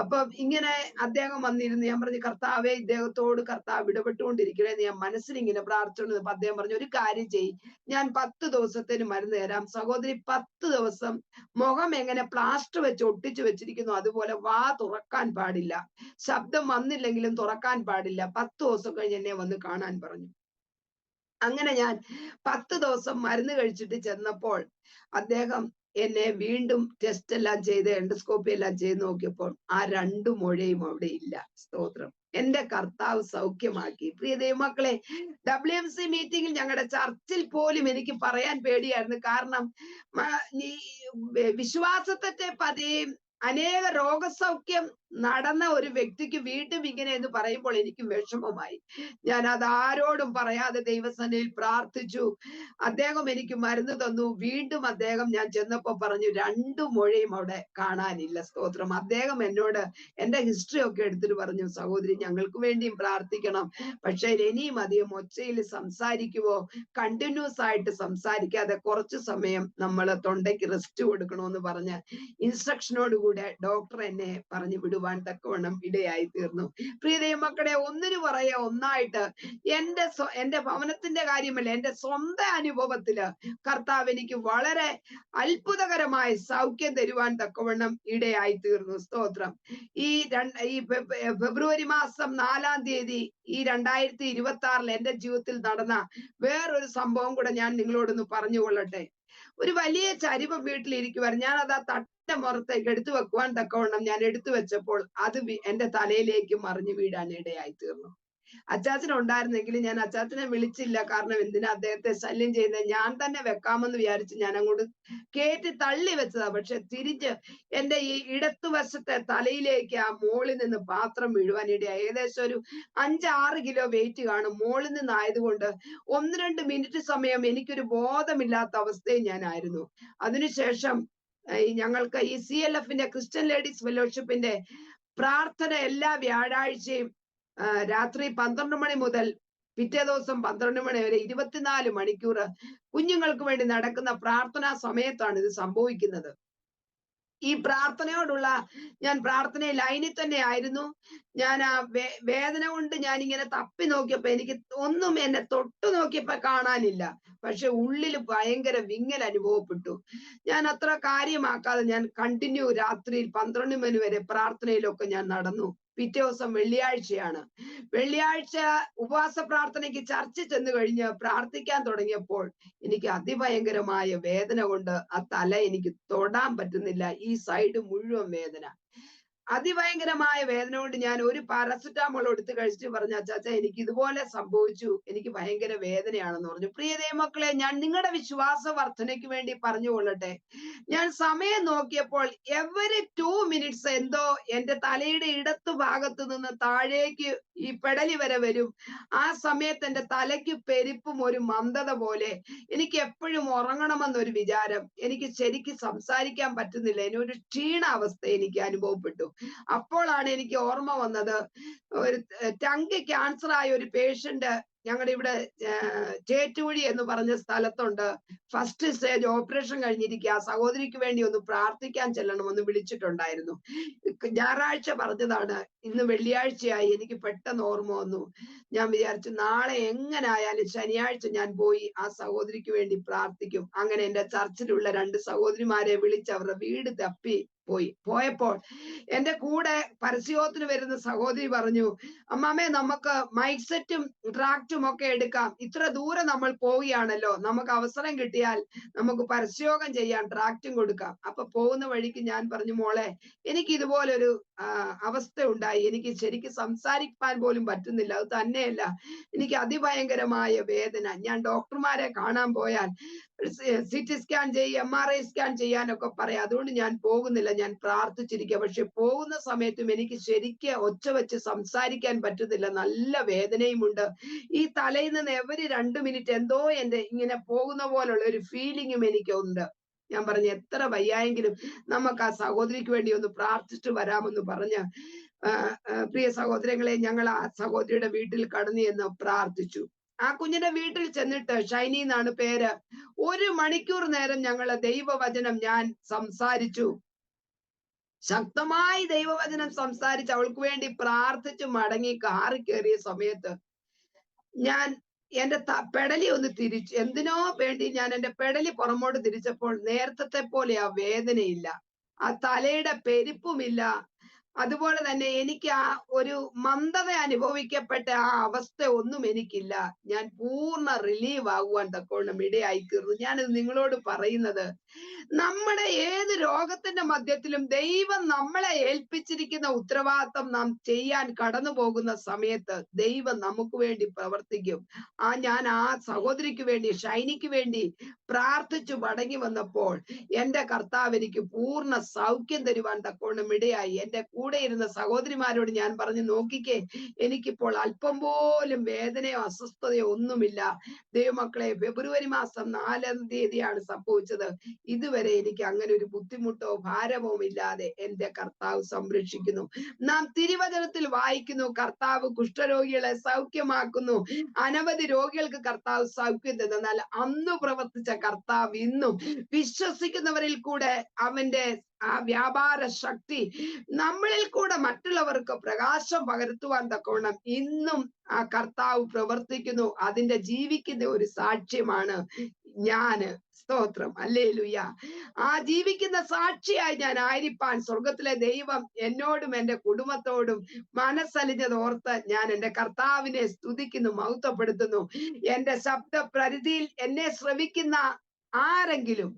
അപ്പം ഇങ്ങനെ അദ്ദേഹം വന്നിരുന്നു. ഞാൻ പറഞ്ഞു കർത്താവെ ഇദ്ദേഹത്തോട് കർത്താവ് ഇടപെട്ടുകൊണ്ടിരിക്കണേ, ഞാൻ മനസ്സിൽ ഇങ്ങനെ പ്രാർത്ഥിച്ചുകൊണ്ടിരുന്നപ്പോ അദ്ദേഹം പറഞ്ഞു ഒരു കാര്യം ചെയ്യ്, ഞാൻ 10 ദിവസത്തിന് മരുന്ന് തരാം. സഹോദരി 10 ദിവസം മുഖം എങ്ങനെ പ്ലാസ്റ്റർ വെച്ച് ഒട്ടിച്ചു വെച്ചിരിക്കുന്നു അതുപോലെ വാ തുറക്കാൻ പാടില്ല, ശബ്ദം വന്നില്ലെങ്കിലും തുറക്കാൻ പാടില്ല, 10 ദിവസം കഴിഞ്ഞ് എന്നെ വന്ന് കാണാൻ പറഞ്ഞു. അങ്ങനെ ഞാൻ 10 ദിവസം മരുന്ന് കഴിച്ചിട്ട് ചെന്നപ്പോൾ അദ്ദേഹം എന്നെ വീണ്ടും ടെസ്റ്റ് എല്ലാം ചെയ്ത് എൻഡോസ്കോപ്പി എല്ലാം ചെയ്ത് നോക്കിയപ്പോൾ ആ 2 മുഴയും അവിടെ ഇല്ല. സ്തോത്രം. എന്റെ കർത്താവ് സൗഖ്യമാക്കി. പ്രിയ ദൈവമക്കളെ, WMC മീറ്റിംഗിൽ ഞങ്ങളുടെ ചർച്ചിൽ പോലും എനിക്ക് പറയാൻ പേടിയായിരുന്നു. കാരണം വിശ്വാസത്തെ പതിയും അനേക രോഗസൗഖ്യം നടന്ന ഒരു വ്യക്തിക്ക് വീണ്ടും ഇങ്ങനെ എന്ന് പറയുമ്പോൾ എനിക്ക് വിഷമമായി. ഞാൻ അത് ആരോടും പറയാതെ ദൈവസന്നിധിയിൽ പ്രാർത്ഥിച്ചു. അദ്ദേഹം എനിക്ക് മരുന്ന് തന്നു. വീണ്ടും അദ്ദേഹം ഞാൻ ചെന്നപ്പോ പറഞ്ഞു 2 മുഴയും അവിടെ കാണാനില്ല. സ്തോത്രം. അദ്ദേഹം എന്നോട് എന്റെ ഹിസ്റ്ററി ഒക്കെ എടുത്തിട്ട് പറഞ്ഞു സഹോദരി ഞങ്ങൾക്ക് വേണ്ടിയും പ്രാർത്ഥിക്കണം, പക്ഷെ ഇനിയും അധികം ഒച്ചയിൽ സംസാരിക്കുവോ, കണ്ടിന്യൂസ് ആയിട്ട് സംസാരിക്കാതെ കുറച്ചു സമയം നമ്മൾ തൊണ്ടയ്ക്ക് റെസ്റ്റ് കൊടുക്കണമെന്ന് പറഞ്ഞ് ഇൻസ്ട്രക്ഷനോട് കൂടെ ഡോക്ടർ എന്നെ പറഞ്ഞു വിടുവാൻ കാണുവാൻ തക്കവണ്ണം ഇടയായി തീർന്നു. പ്രിയ ദൈവമക്കളെ, ഒന്നിനു പറയാ ഒന്നായിട്ട് എന്റെ ഭവനത്തിന്റെ കാര്യമല്ല, എന്റെ സ്വന്തം അനുഭവത്തില് കർത്താവ് എനിക്ക് വളരെ അത്ഭുതകരമായ സൗഖ്യം തരുവാൻ തക്കവണ്ണം ഇടയായി തീർന്നു. സ്തോത്രം. ഈ ഫെബ്രുവരി മാസം 4-ാം തീയതി ഈ 2026 എന്റെ ജീവിതത്തിൽ നടന്ന വേറൊരു സംഭവം കൂടെ ഞാൻ നിങ്ങളോടൊന്ന് പറഞ്ഞുകൊള്ളട്ടെ. ഒരു വലിയ ചരിവ് വീട്ടിലിരിക്കുവാൻ ഞാൻ അത് ആ തട്ടിന്റെ പുറത്തേക്ക് എടുത്തു വെക്കുവാൻ തക്കവണ്ണം ഞാൻ എടുത്തു വെച്ചപ്പോൾ അത് എന്റെ തലയിലേക്ക് മറിഞ്ഞു വീഴാൻ ഇടയായി തീർന്നു. അച്ചാച്ചൻ ഉണ്ടായിരുന്നെങ്കിൽ ഞാൻ അച്ചാച്ചനെ വിളിച്ചില്ല. കാരണം എന്തിനാ അദ്ദേഹത്തെ ശല്യം ചെയ്യുന്നത്, ഞാൻ തന്നെ വെക്കാമെന്ന് വിചാരിച്ച് ഞാൻ അങ്ങോട്ട് കേറ്റി തള്ളി വെച്ചതാ. പക്ഷെ തിരിച്ച് എന്റെ ഈ ഇടത്തുവശത്തെ തലയിലേക്ക് ആ മോളിൽ നിന്ന് പാത്രം വീഴുവാൻ ഇടയായി. ഏകദേശം ഒരു 5-6 കിലോ വെയിറ്റ് കാണും. മോളിൽ നിന്നായതുകൊണ്ട് 1-2 മിനിറ്റ് സമയം എനിക്കൊരു ബോധമില്ലാത്ത അവസ്ഥയിൽ ഞാനായിരുന്നു. അതിനുശേഷം ഞങ്ങൾക്ക് ഈ CLF-ന്റെ ക്രിസ്ത്യൻ ലേഡീസ് ഫെലോഷിപ്പിന്റെ പ്രാർത്ഥന എല്ലാ വ്യാഴാഴ്ചയും രാത്രി 12 മണി മുതൽ പിറ്റേ ദിവസം 12 മണി വരെ 24 മണിക്കൂർ കുഞ്ഞുങ്ങൾക്ക് വേണ്ടി നടക്കുന്ന പ്രാർത്ഥനാ സമയത്താണ് ഇത് സംഭവിക്കുന്നത്. ഈ പ്രാർത്ഥനയോടുള്ള ഞാൻ പ്രാർത്ഥന ലൈനിൽ തന്നെ ആയിരുന്നു. ഞാൻ ആ വേദന കൊണ്ട് ഞാൻ ഇങ്ങനെ തപ്പി നോക്കിയപ്പോ എനിക്ക് ഒന്നും എന്നെ തൊട്ടു നോക്കിയപ്പോ കാണാനില്ല. പക്ഷെ ഉള്ളിൽ ഭയങ്കര വിങ്ങൽ അനുഭവപ്പെട്ടു. ഞാൻ അത്ര കാര്യമാക്കാതെ ഞാൻ കണ്ടിന്യൂ രാത്രിയിൽ 12 മണി വരെ പ്രാർത്ഥനയിലൊക്കെ ഞാൻ നടന്നു. പിറ്റേ ദിവസം വെള്ളിയാഴ്ചയാണ്. വെള്ളിയാഴ്ച ഉപവാസ പ്രാർത്ഥനയ്ക്ക് ചർച്ചിൽ ചെന്ന് കഴിഞ്ഞ് പ്രാർത്ഥിക്കാൻ തുടങ്ങിയപ്പോൾ എനിക്ക് അതിഭയങ്കരമായ വേദന കൊണ്ട് ആ തല എനിക്ക് തൊടാൻ പറ്റുന്നില്ല. ഈ സൈഡ് മുഴുവൻ വേദന, അതിഭയങ്കരമായ വേദന കൊണ്ട് ഞാൻ ഒരു പാരസെറ്റാമോൾ എടുത്ത് കഴിച്ചിട്ട് പറഞ്ഞു, അച്ചാച്ച എനിക്ക് ഇതുപോലെ സംഭവിച്ചു, എനിക്ക് ഭയങ്കര വേദനയാണെന്ന് പറഞ്ഞു. പ്രിയ ദൈവമക്കളെ, ഞാൻ നിങ്ങളുടെ വിശ്വാസ വർധനയ്ക്ക് വേണ്ടി പറഞ്ഞുകൊള്ളട്ടെ. ഞാൻ സമയം നോക്കിയപ്പോൾ എവരി 2 മിനിറ്റ്സ് എന്തോ എന്റെ തലയുടെ ഇടത്തു ഭാഗത്ത് നിന്ന് താഴേക്ക് ഈ പെടലി വരെ വരും. ആ സമയത്ത് എന്റെ തലയ്ക്ക് പെരുപ്പും ഒരു മന്ദത പോലെ. എനിക്ക് എപ്പോഴും ഉറങ്ങണമെന്നൊരു വിചാരം, എനിക്ക് ശരിക്കും സംസാരിക്കാൻ പറ്റുന്നില്ല, എന്നൊരു ക്ഷീണാവസ്ഥ എനിക്ക് അനുഭവപ്പെട്ടു. അപ്പോഴാണ് എനിക്ക് ഓർമ്മ വന്നത്, ഒരു ടങ്ക് ക്യാൻസർ ആയ ഒരു പേഷ്യന്റ് ഞങ്ങളുടെ ഇവിടെ ചേറ്റുവഴി എന്ന് പറഞ്ഞ സ്ഥലത്തുണ്ട്. ഫസ്റ്റ് സ്റ്റേജ് ഓപ്പറേഷൻ കഴിഞ്ഞിരിക്കുക. സഹോദരിക്ക് വേണ്ടി ഒന്ന് പ്രാർത്ഥിക്കാൻ ചെല്ലണമെന്ന് വിളിച്ചിട്ടുണ്ടായിരുന്നു. ഞായറാഴ്ച പറഞ്ഞതാണ്, ഇന്ന് വെള്ളിയാഴ്ചയായി. എനിക്ക് പെട്ടെന്ന് ഓർമ്മ വന്നു. ഞാൻ വിചാരിച്ചു നാളെ എങ്ങനായാലും ശനിയാഴ്ച ഞാൻ പോയി ആ സഹോദരിക്ക് വേണ്ടി പ്രാർത്ഥിക്കും. അങ്ങനെ എന്റെ ചർച്ചിലുള്ള 2 സഹോദരിമാരെ വിളിച്ച് അവരുടെ വീട് തപ്പി പോയപ്പോൾ എന്റെ കൂടെ പരസ്യോത്തിന് വരുന്ന സഹോദരി പറഞ്ഞു, അമ്മാമേ നമുക്ക് മൈക്ക് സെറ്റും ട്രാക്റ്റും ഒക്കെ എടുക്കാം, ഇത്ര ദൂരം നമ്മൾ പോവുകയാണല്ലോ, നമുക്ക് അവസരം കിട്ടിയാൽ നമുക്ക് പരസ്യോഗം ചെയ്യാം, ട്രാക്റ്റും കൊടുക്കാം. അപ്പൊ പോകുന്ന വഴിക്ക് ഞാൻ പറഞ്ഞു, മോളെ എനിക്ക് ഇതുപോലൊരു അവസ്ഥ ഉണ്ടായി, എനിക്ക് ശരിക്കും സംസാരിക്കാൻ പോലും പറ്റുന്നില്ല. അത് തന്നെയല്ല, എനിക്ക് അതിഭയങ്കരമായ വേദന. ഞാൻ ഡോക്ടർമാരെ കാണാൻ പോയാൽ CT സ്കാൻ ചെയ്യും, MRI സ്കാൻ ചെയ്യാനൊക്കെ പറയാം. അതുകൊണ്ട് ഞാൻ പോകുന്നില്ല, ഞാൻ പ്രാർത്ഥിച്ചിരിക്കുക. പക്ഷെ പോകുന്ന സമയത്തും എനിക്ക് ശരിക്കും ഒച്ച വെച്ച് സംസാരിക്കാൻ പറ്റുന്നില്ല, നല്ല വേദനയുമുണ്ട്. ഈ തലയിൽ നിന്ന് എവരി 2 മിനിറ്റ് എന്തോ എന്റെ ഇങ്ങനെ പോകുന്ന പോലുള്ള ഒരു ഫീലിംഗും എനിക്കുണ്ട്. ഞാൻ പറഞ്ഞു, എത്ര വയ്യായെങ്കിലും നമുക്ക് ആ സഹോദരിക്ക് വേണ്ടി ഒന്ന് പ്രാർത്ഥിച്ചിട്ട് വരാമെന്ന് പറഞ്ഞ് പ്രിയ സഹോദരങ്ങളെ, ഞങ്ങൾ ആ സഹോദരിയുടെ വീട്ടിൽ കടന്നു എന്ന് പ്രാർത്ഥിച്ചു. ആ കുഞ്ഞിന്റെ വീട്ടിൽ ചെന്നിട്ട്, ഷൈനി എന്നാണ് പേര്, 1 മണിക്കൂർ നേരം ഞങ്ങള് ദൈവവചനം ഞാൻ സംസാരിച്ചു. ശക്തമായി ദൈവവചനം സംസാരിച്ച് അവൾക്ക് വേണ്ടി പ്രാർത്ഥിച്ചു മടങ്ങി കാറി കയറിയ സമയത്ത് ഞാൻ എന്റെ പെടലി ഒന്ന് തിരിച്ചു. എന്തിനോ വേണ്ടി ഞാൻ എന്റെ പെടലി പുറമോട്ട് തിരിച്ചപ്പോൾ നേരത്തെ പോലെ ആ വേദനയില്ല, ആ തലയുടെ പെരുപ്പുമില്ല. അതുപോലെ തന്നെ എനിക്ക് ആ ഒരു മന്ദത അനുഭവിക്കപ്പെട്ട ആ അവസ്ഥ ഒന്നും എനിക്കില്ല. ഞാൻ പൂർണ്ണ റിലീവ് ആകുവാൻ തക്കോണം ഇടയായി തീർന്നു. ഞാനിത് നിങ്ങളോട് പറയുന്നത്, നമ്മുടെ ഏത് രോഗത്തിന്റെ മധ്യത്തിലും ദൈവം നമ്മളെ ഏൽപ്പിച്ചിരിക്കുന്ന ഉത്തരവാദിത്തം നാം ചെയ്യാൻ കടന്നു പോകുന്ന സമയത്ത് ദൈവം നമുക്ക് വേണ്ടി പ്രവർത്തിക്കും. ഞാൻ ആ സഹോദരിക്ക് വേണ്ടി, ഷൈനിക്ക് വേണ്ടി പ്രാർത്ഥിച്ചു മടങ്ങി വന്നപ്പോൾ എന്റെ കർത്താവ് എനിക്ക് പൂർണ്ണ സൗഖ്യം തരുവാൻ തക്കോണം ഇടയായി. എന്റെ കൂടെ ഇരുന്ന സഹോദരിമാരോട് ഞാൻ പറഞ്ഞു, നോക്കിക്കേ, എനിക്കിപ്പോൾ അല്പം പോലും വേദനയോ അസ്വസ്ഥതയോ ഒന്നുമില്ല. ദൈവമക്കളെ, ഫെബ്രുവരി മാസം 4-ാം തീയതിയാണ് സംഭവിച്ചത്. ഇതുവരെ എനിക്ക് അങ്ങനെ ഒരു ബുദ്ധിമുട്ടോ ഭാരമോ ഇല്ലാതെ എന്റെ കർത്താവ് സംരക്ഷിക്കുന്നു. നാം തിരുവചനത്തിൽ വായിക്കുന്നു, കർത്താവ് കുഷ്ഠരോഗികളെ സൗഖ്യമാക്കുന്നു, അനവധി രോഗികൾക്ക് കർത്താവ് സൗഖ്യം തന്നു. എന്നാൽ അന്ന് പ്രവർത്തിച്ച കർത്താവ് ഇന്നും വിശ്വസിക്കുന്നവരിൽ കൂടെ അവന്റെ ആ വ്യാപാര ശക്തി നമ്മളിൽ കൂടെ മറ്റുള്ളവർക്ക് പ്രകാശം പകർത്തുവാൻ തക്കവണ്ണം ഇന്നും ആ കർത്താവ് പ്രവർത്തിക്കുന്നു. അതിന്റെ ജീവിക്കുന്ന ഒരു സാക്ഷ്യമാണ് ഞാന്. സ്തോത്രം, ഹല്ലേലൂയ. ആ ജീവിക്കുന്ന സാക്ഷിയായി ഞാൻ ആയിരിക്കാൻ സ്വർഗത്തിലെ ദൈവം എന്നോടും എന്റെ കുടുംബത്തോടും മനസ്സലിഞ്ഞത് ഓർത്ത് ഞാൻ എന്റെ കർത്താവിനെ സ്തുതിക്കുന്നു, മഹത്വപ്പെടുത്തുന്നു. എന്റെ ശബ്ദ പരിധിയിൽ എന്നെ ശ്രവിക്കുന്ന ആരെങ്കിലും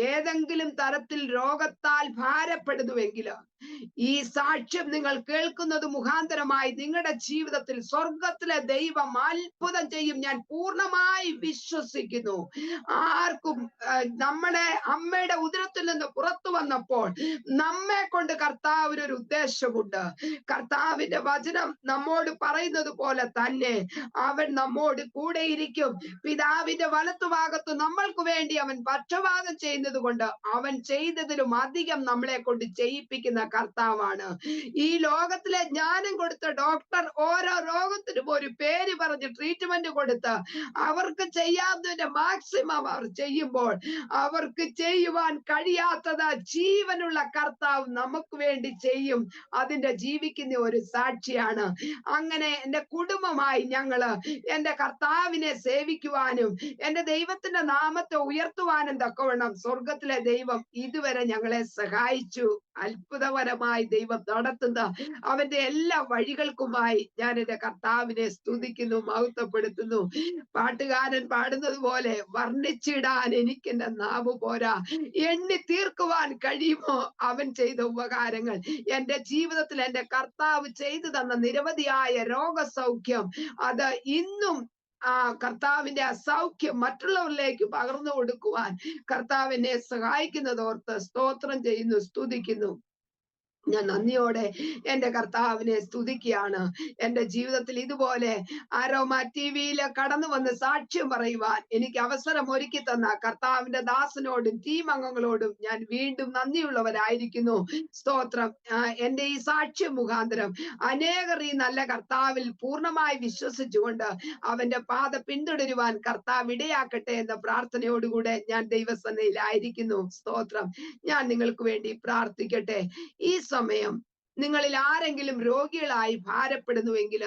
ഏതെങ്കിലും തരത്തിൽ രോഗത്താൽ ഭാരപ്പെടുന്നുവെങ്കിൽ ഈ സാക്ഷ്യം നിങ്ങൾ കേൾക്കുന്നത് മുഖാന്തരമായി നിങ്ങളുടെ ജീവിതത്തിൽ സ്വർഗത്തിലെ ദൈവം അത്ഭുതം ചെയ്യും. ഞാൻ പൂർണ്ണമായി വിശ്വസിക്കുന്നു. ആർക്കും നമ്മുടെ അമ്മയുടെ ഉദരത്തിൽ നിന്ന് പുറത്തു വന്നപ്പോൾ നമ്മെ കൊണ്ട് കർത്താവിനൊരു ഉദ്ദേശമുണ്ട്. കർത്താവിന്റെ വചനം നമ്മോട് പറയുന്നത് പോലെ തന്നെ അവൻ നമ്മോട് കൂടെ ഇരിക്കും. പിതാവിന്റെ വലത്തുഭാഗത്ത് നമ്മൾക്ക് വേണ്ടി അവൻ പക്ഷപാതം ചെയ്യുന്നത് കൊണ്ട് അവൻ ചെയ്തതിലും അധികം നമ്മളെ കൊണ്ട് ചെയ്യിപ്പിക്കുന്ന കർത്താവാണ്. ഈ ലോകത്തിലെ ജ്ഞാനം കൊടുത്ത ഡോക്ടർ ഓരോ രോഗത്തിനും ഒരു പേര് പറഞ്ഞ് ട്രീറ്റ്മെന്റ് കൊടുത്ത് അവർക്ക് ചെയ്യാവുന്നതിന്റെ മാക്സിമം അവർ ചെയ്യുമ്പോൾ അവർക്ക് ചെയ്യുവാൻ കഴിയാത്തത് ജീവനുള്ള കർത്താവ് നമുക്ക് വേണ്ടി ചെയ്യും. അതിന്റെ ജീവിക്കുന്ന ഒരു സാക്ഷിയാണ്. അങ്ങനെ എന്റെ കുടുംബമായി ഞങ്ങള് എന്റെ കർത്താവിനെ സേവിക്കുവാനും എന്റെ ദൈവത്തിന്റെ നാമത്തെ ഉയർത്തുവാനും തക്കവണ്ണം സ്വർഗത്തിലെ ദൈവം ഇതുവരെ ഞങ്ങളെ സഹായിച്ചു. അത്ഭുതകരമായി ദൈവം നടത്തുന്ന അവന്റെ എല്ലാ വഴികൾക്കുമായി ഞാൻ എന്റെ കർത്താവിനെ സ്തുതിക്കുന്നു, മഹത്വപ്പെടുത്തുന്നു. പാട്ടുകാരൻ പാടുന്നത് പോലെ വർണ്ണിച്ചിടാൻ എനിക്ക് എന്റെ നാവ് പോരാ, എണ്ണി തീർക്കുവാൻ കഴിയുമോ അവൻ ചെയ്ത ഉപകാരങ്ങൾ. എന്റെ ജീവിതത്തിൽ എന്റെ കർത്താവ് ചെയ്തു തന്ന നിരവധിയായ രോഗസൗഖ്യം അത് ഇന്നും ആ കർത്താവിന്റെ അസൗഖ്യം മറ്റുള്ളവരിലേക്ക് പകർന്നു കൊടുക്കുവാൻ കർത്താവിനെ സഹായിക്കുന്നതോർത്ത് സ്തോത്രം ചെയ്യുന്നു, സ്തുതിക്കുന്നു. ഞാൻ നന്ദിയോടെ എന്റെ കർത്താവിനെ സ്തുതിക്കുകയാണ്. എന്റെ ജീവിതത്തിൽ ഇതുപോലെ അരോമ ടിവിയിൽ കടന്നു വന്ന് സാക്ഷ്യം പറയുവാൻ എനിക്ക് അവസരം ഒരുക്കി തന്ന കർത്താവിന്റെ ദാസനോടും ടീം അംഗങ്ങളോടും ഞാൻ വീണ്ടും നന്ദിയുള്ളവരായിരിക്കുന്നു. സ്തോത്രം. എന്റെ ഈ സാക്ഷ്യം മുഖാന്തരം അനേകർ ഈ നല്ല കർത്താവിൽ പൂർണ്ണമായി വിശ്വസിച്ചുകൊണ്ട് അവന്റെ പാത പിന്തുടരുവാൻ കർത്താവ് ഇടയാക്കട്ടെ എന്ന പ്രാർത്ഥനയോടുകൂടെ ഞാൻ ദൈവസന്നിധിയിലായിരിക്കുന്നു. സ്തോത്രം. ഞാൻ നിങ്ങൾക്ക് വേണ്ടി പ്രാർത്ഥിക്കട്ടെ. ഈ സമയം നിങ്ങളിൽ ആരെങ്കിലും രോഗികളായി ഭാരപ്പെടുന്നുവെങ്കിൽ,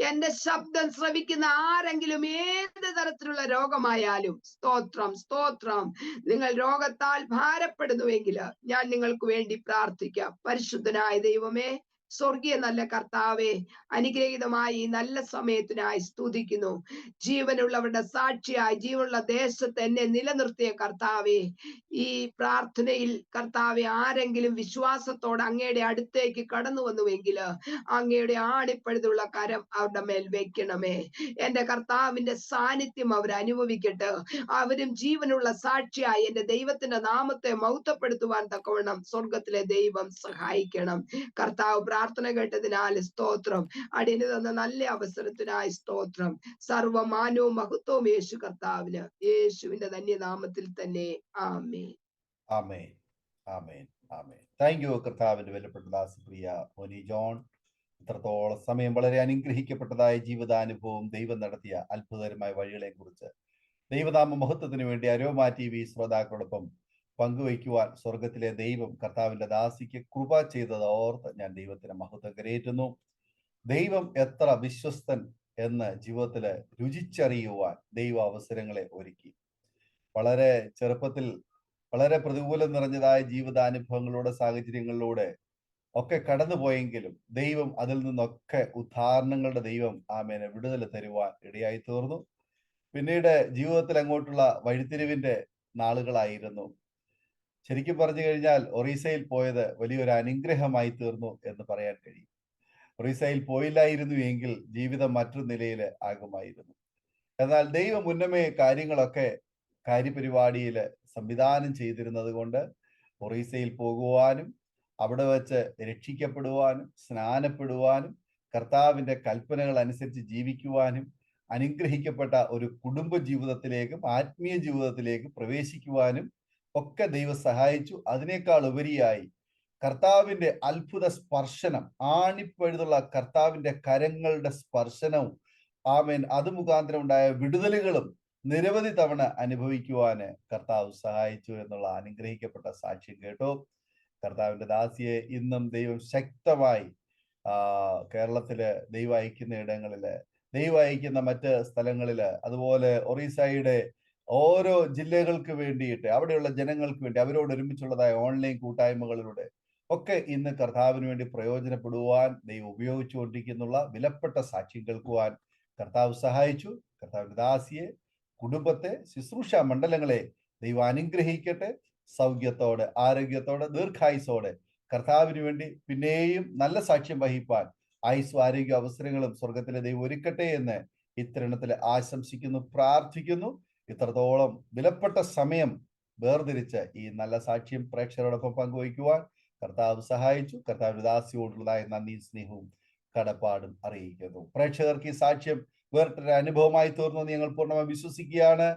എന്റെ ശബ്ദം ശ്രവിക്കുന്ന ആരെങ്കിലും ഏത് തരത്തിലുള്ള രോഗമായാലും സ്തോത്രം, സ്തോത്രം, നിങ്ങൾ രോഗത്താൽ ഭാരപ്പെടുന്നുവെങ്കിൽ ഞാൻ നിങ്ങൾക്ക് വേണ്ടി പ്രാർത്ഥിക്കാം. പരിശുദ്ധനായ ദൈവമേ, സ്വർഗീയ നല്ല കർത്താവെ, അനുഗ്രഹീതമായി ഈ നല്ല സമയത്തിനായി സ്തുതിക്കുന്നു. ജീവനുള്ളവരുടെ സാക്ഷിയായി ജീവനുള്ള ദേശത്ത് എന്നെ നിലനിർത്തിയ കർത്താവെ, ഈ പ്രാർത്ഥനയിൽ കർത്താവെ ആരെങ്കിലും വിശ്വാസത്തോടെ അങ്ങയുടെ അടുത്തേക്ക് കടന്നു വന്നുവെങ്കിൽ അങ്ങയുടെ ആണിപ്പഴുതുള്ള കരം അവരുടെ മേൽ വെക്കണമേ. എന്റെ കർത്താവിന്റെ സാന്നിധ്യം അവർ അനുഭവിക്കട്ടെ. അവരും ജീവനുള്ള സാക്ഷിയായി എന്റെ ദൈവത്തിന്റെ നാമത്തെ മഹത്വപ്പെടുത്തുവാൻ തക്കവണ്ണം സ്വർഗത്തിലെ ദൈവം സഹായിക്കണം. കർത്താവ് പ്രാർത്ഥന കേട്ടതിനാൽ സ്തോത്രം. അടിയന് തന്ന നല്ല അവസരത്തിനായി സ്തോത്രം. സർവമാനവും മഹത്വവും യേശു കർത്താവിന്, യേശുവിന്റെ ധന്യനാമത്തിൽ തന്നെ. ആമേൻ, ആമേൻ, ആമേൻ, ആമേൻ. താങ്ക് യു കർത്താവിന്റെ വിലപ്പെട്ട ദാസപ്രിയ മോനി ജോൺ. ഇത്രത്തോളം സമയം വളരെ അനുഗ്രഹിക്കപ്പെട്ടതായ ജീവിതാനുഭവം, ദൈവം നടത്തിയ അത്ഭുതകരമായ വഴികളെ കുറിച്ച് ദൈവനാമ മഹത്വത്തിന് വേണ്ടി അരോമ ടിവി ശ്രോതാക്കളോടൊപ്പം പങ്കുവയ്ക്കുവാൻ സ്വർഗത്തിലെ ദൈവം കർത്താവിന്റെ ദാസിക്ക് കൃപ ചെയ്തത് ഓർത്ത് ഞാൻ ദൈവത്തിന് മഹത്വം കരയേറ്റുന്നു. ദൈവം എത്ര വിശ്വസ്തൻ എന്ന് ജീവിതത്തില് രുചിച്ചറിയുവാൻ ദൈവ അവസരങ്ങളെ ഒരുക്കി. വളരെ ചെറുപ്പത്തിൽ വളരെ പ്രതികൂലം നിറഞ്ഞതായ ജീവിതാനുഭവങ്ങളിലൂടെ സാഹചര്യങ്ങളിലൂടെ ഒക്കെ കടന്നുപോയെങ്കിലും ദൈവം അതിൽ നിന്നൊക്കെ ഉദാഹരണങ്ങളുടെ ദൈവം ആമേനെ വിടുതൽ തരുവാൻ ഇടയായി തീർന്നു. പിന്നീട് ജീവിതത്തിൽ അങ്ങോട്ടുള്ള വഴിത്തിരിവിന്റെ നാളുകളായിരുന്നു. ശരിക്കും പറഞ്ഞു കഴിഞ്ഞാൽ ഒറീസയിൽ പോയത് വലിയൊരു അനുഗ്രഹമായി തീർന്നു എന്ന് പറയാൻ കഴിയും. ഒറീസയിൽ പോയില്ലായിരുന്നു എങ്കിൽ ജീവിതം മറ്റൊരു നിലയിൽ ആകുമായിരുന്നു. എന്നാൽ ദൈവം മുന്നമേ കാര്യങ്ങളൊക്കെ കാര്യപരിപാടിയിൽ സംവിധാനം ചെയ്തിരുന്നത് കൊണ്ട് ഒറീസയിൽ പോകുവാനും അവിടെ വെച്ച് രക്ഷിക്കപ്പെടുവാനും സ്നാനപ്പെടുവാനും കർത്താവിന്റെ കൽപ്പനകൾ അനുസരിച്ച് ജീവിക്കുവാനും അനുഗ്രഹിക്കപ്പെട്ട ഒരു കുടുംബ ജീവിതത്തിലേക്കും ആത്മീയ ജീവിതത്തിലേക്കും പ്രവേശിക്കുവാനും ഒക്കെ ദൈവം സഹായിച്ചു. അതിനേക്കാൾ ഉപരിയായി കർത്താവിന്റെ അത്ഭുത സ്പർശനം, ആണിപ്പഴുതുള്ള കർത്താവിന്റെ കരങ്ങളുടെ സ്പർശനവും ആമേൻ അത് മുഖാന്തരം ഉണ്ടായ വിടുതലുകളും നിരവധി തവണ അനുഭവിക്കുവാന് കർത്താവ് സഹായിച്ചു എന്നുള്ള അനുഗ്രഹിക്കപ്പെട്ട സാക്ഷ്യം കേട്ടോ. കർത്താവിന്റെ ദാസിയെ ഇന്നും ദൈവം ശക്തമായി കേരളത്തില് ദൈവം അയക്കുന്ന ഇടങ്ങളില്, ദൈവം അയക്കുന്ന മറ്റ് സ്ഥലങ്ങളില്, അതുപോലെ ഒറീസയുടെ ഓരോ ജില്ലകൾക്ക് വേണ്ടിയിട്ട് അവിടെയുള്ള ജനങ്ങൾക്ക് വേണ്ടി അവരോട് ഒരുമിച്ചുള്ളതായ ഓൺലൈൻ കൂട്ടായ്മകളിലൂടെ ഒക്കെ ഇന്ന് കർത്താവിന് വേണ്ടി പ്രയോജനപ്പെടുവാൻ ദൈവം ഉപയോഗിച്ചുകൊണ്ടിരിക്കുന്നുള്ള വിലപ്പെട്ട സാക്ഷ്യം കേൾക്കുവാൻ കർത്താവ് സഹായിച്ചു. കർത്താവിന്റെ ദാസിയെ, കുടുംബത്തെ, ശുശ്രൂഷ മണ്ഡലങ്ങളെ ദൈവം അനുഗ്രഹിക്കട്ടെ. സൗഖ്യത്തോടെ, ആരോഗ്യത്തോടെ, ദീർഘായുസോടെ കർത്താവിന് വേണ്ടി പിന്നെയും നല്ല സാക്ഷ്യം വഹിപ്പാൻ ആയുസ്സും ആരോഗ്യ അവസരങ്ങളും സ്വർഗത്തിലെ ദൈവം ഒരുക്കട്ടെ എന്ന് ഇത്തരണത്തിൽ ആശംസിക്കുന്നു, പ്രാർത്ഥിക്കുന്നു. ഇത്രത്തോളം വിലപ്പെട്ട സമയം വേർതിരിച്ച് ഈ നല്ല സാക്ഷ്യം പ്രേക്ഷകരോടൊപ്പം പങ്കുവയ്ക്കുവാൻ കർത്താവ് സഹായിച്ചു. കർത്താവിന്റെ ദാസിയോടുള്ളതായ നന്ദിയും സ്നേഹവും കടപ്പാടും അറിയിക്കുന്നു. പ്രേക്ഷകർക്ക് ഈ സാക്ഷ്യം വേറിട്ടൊരു അനുഭവമായി തീർന്നു ഞങ്ങൾ പൂർണ്ണമായി വിശ്വസിക്കുകയാണ്.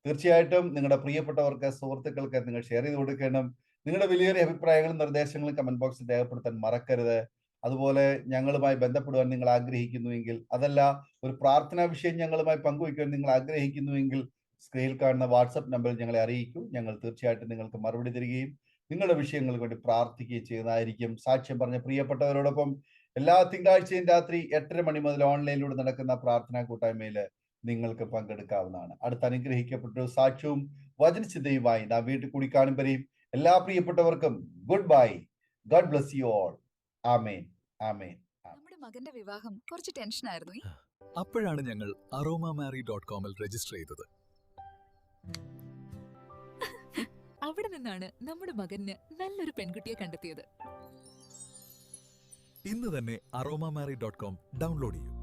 തീർച്ചയായിട്ടും നിങ്ങളുടെ പ്രിയപ്പെട്ടവർക്ക്, സുഹൃത്തുക്കൾക്ക് നിങ്ങൾ ഷെയർ ചെയ്ത് കൊടുക്കണം. നിങ്ങളുടെ വലിയൊരു അഭിപ്രായങ്ങളും നിർദ്ദേശങ്ങളും കമന്റ് ബോക്സിൽ രേഖപ്പെടുത്താൻ മറക്കരുത്. അതുപോലെ ഞങ്ങളുമായി ബന്ധപ്പെടുവാൻ നിങ്ങൾ ആഗ്രഹിക്കുന്നുവെങ്കിൽ, അതല്ല ഒരു പ്രാർത്ഥനാ വിഷയം ഞങ്ങളുമായി പങ്കുവയ്ക്കുവാൻ നിങ്ങൾ ആഗ്രഹിക്കുന്നുവെങ്കിൽ സ്ക്രീനിൽ കാണുന്ന വാട്സപ്പ് നമ്പറിൽ ഞങ്ങളെ അറിയിക്കൂ. ഞങ്ങൾ തീർച്ചയായിട്ടും നിങ്ങൾക്ക് മറുപടി തരികയും നിങ്ങളുടെ വിഷയങ്ങൾക്ക് വേണ്ടി പ്രാർത്ഥിക്കുകയും ചെയ്യുന്നതായിരിക്കും. സാക്ഷ്യം പറഞ്ഞ പ്രിയപ്പെട്ടവരോടൊപ്പം എല്ലാ തിങ്കളാഴ്ചയും രാത്രി 8:30 മണി മുതൽ ഓൺലൈനിലൂടെ നടക്കുന്ന പ്രാർത്ഥനാ കൂട്ടായ്മയിൽ നിങ്ങൾക്ക് പങ്കെടുക്കാവുന്നതാണ്. അടുത്ത അനുഗ്രഹിക്കപ്പെട്ട സാക്ഷ്യവും വചനചിന്തയുമായി നാം വീട്ടിൽ കൂടി കാണും വരെയും എല്ലാ പ്രിയപ്പെട്ടവർക്കും good bye. God bless you all. Amen, amen. നമ്മുടെ മകന്റെ വിവാഹം കുറച്ച് ടെൻഷനായിരുന്നു. അപ്പോഴാണ് ഞങ്ങൾ aromamary.com രജിസ്റ്റർ ചെയ്തത്. അവിടെ നിന്നാണ് നമ്മുടെ മകന് നല്ലൊരു പെൺകുട്ടിയെ കണ്ടെത്തിയത്. ഇന്ന് തന്നെ aromamary.com ഡൗൺലോഡ് ചെയ്യൂ.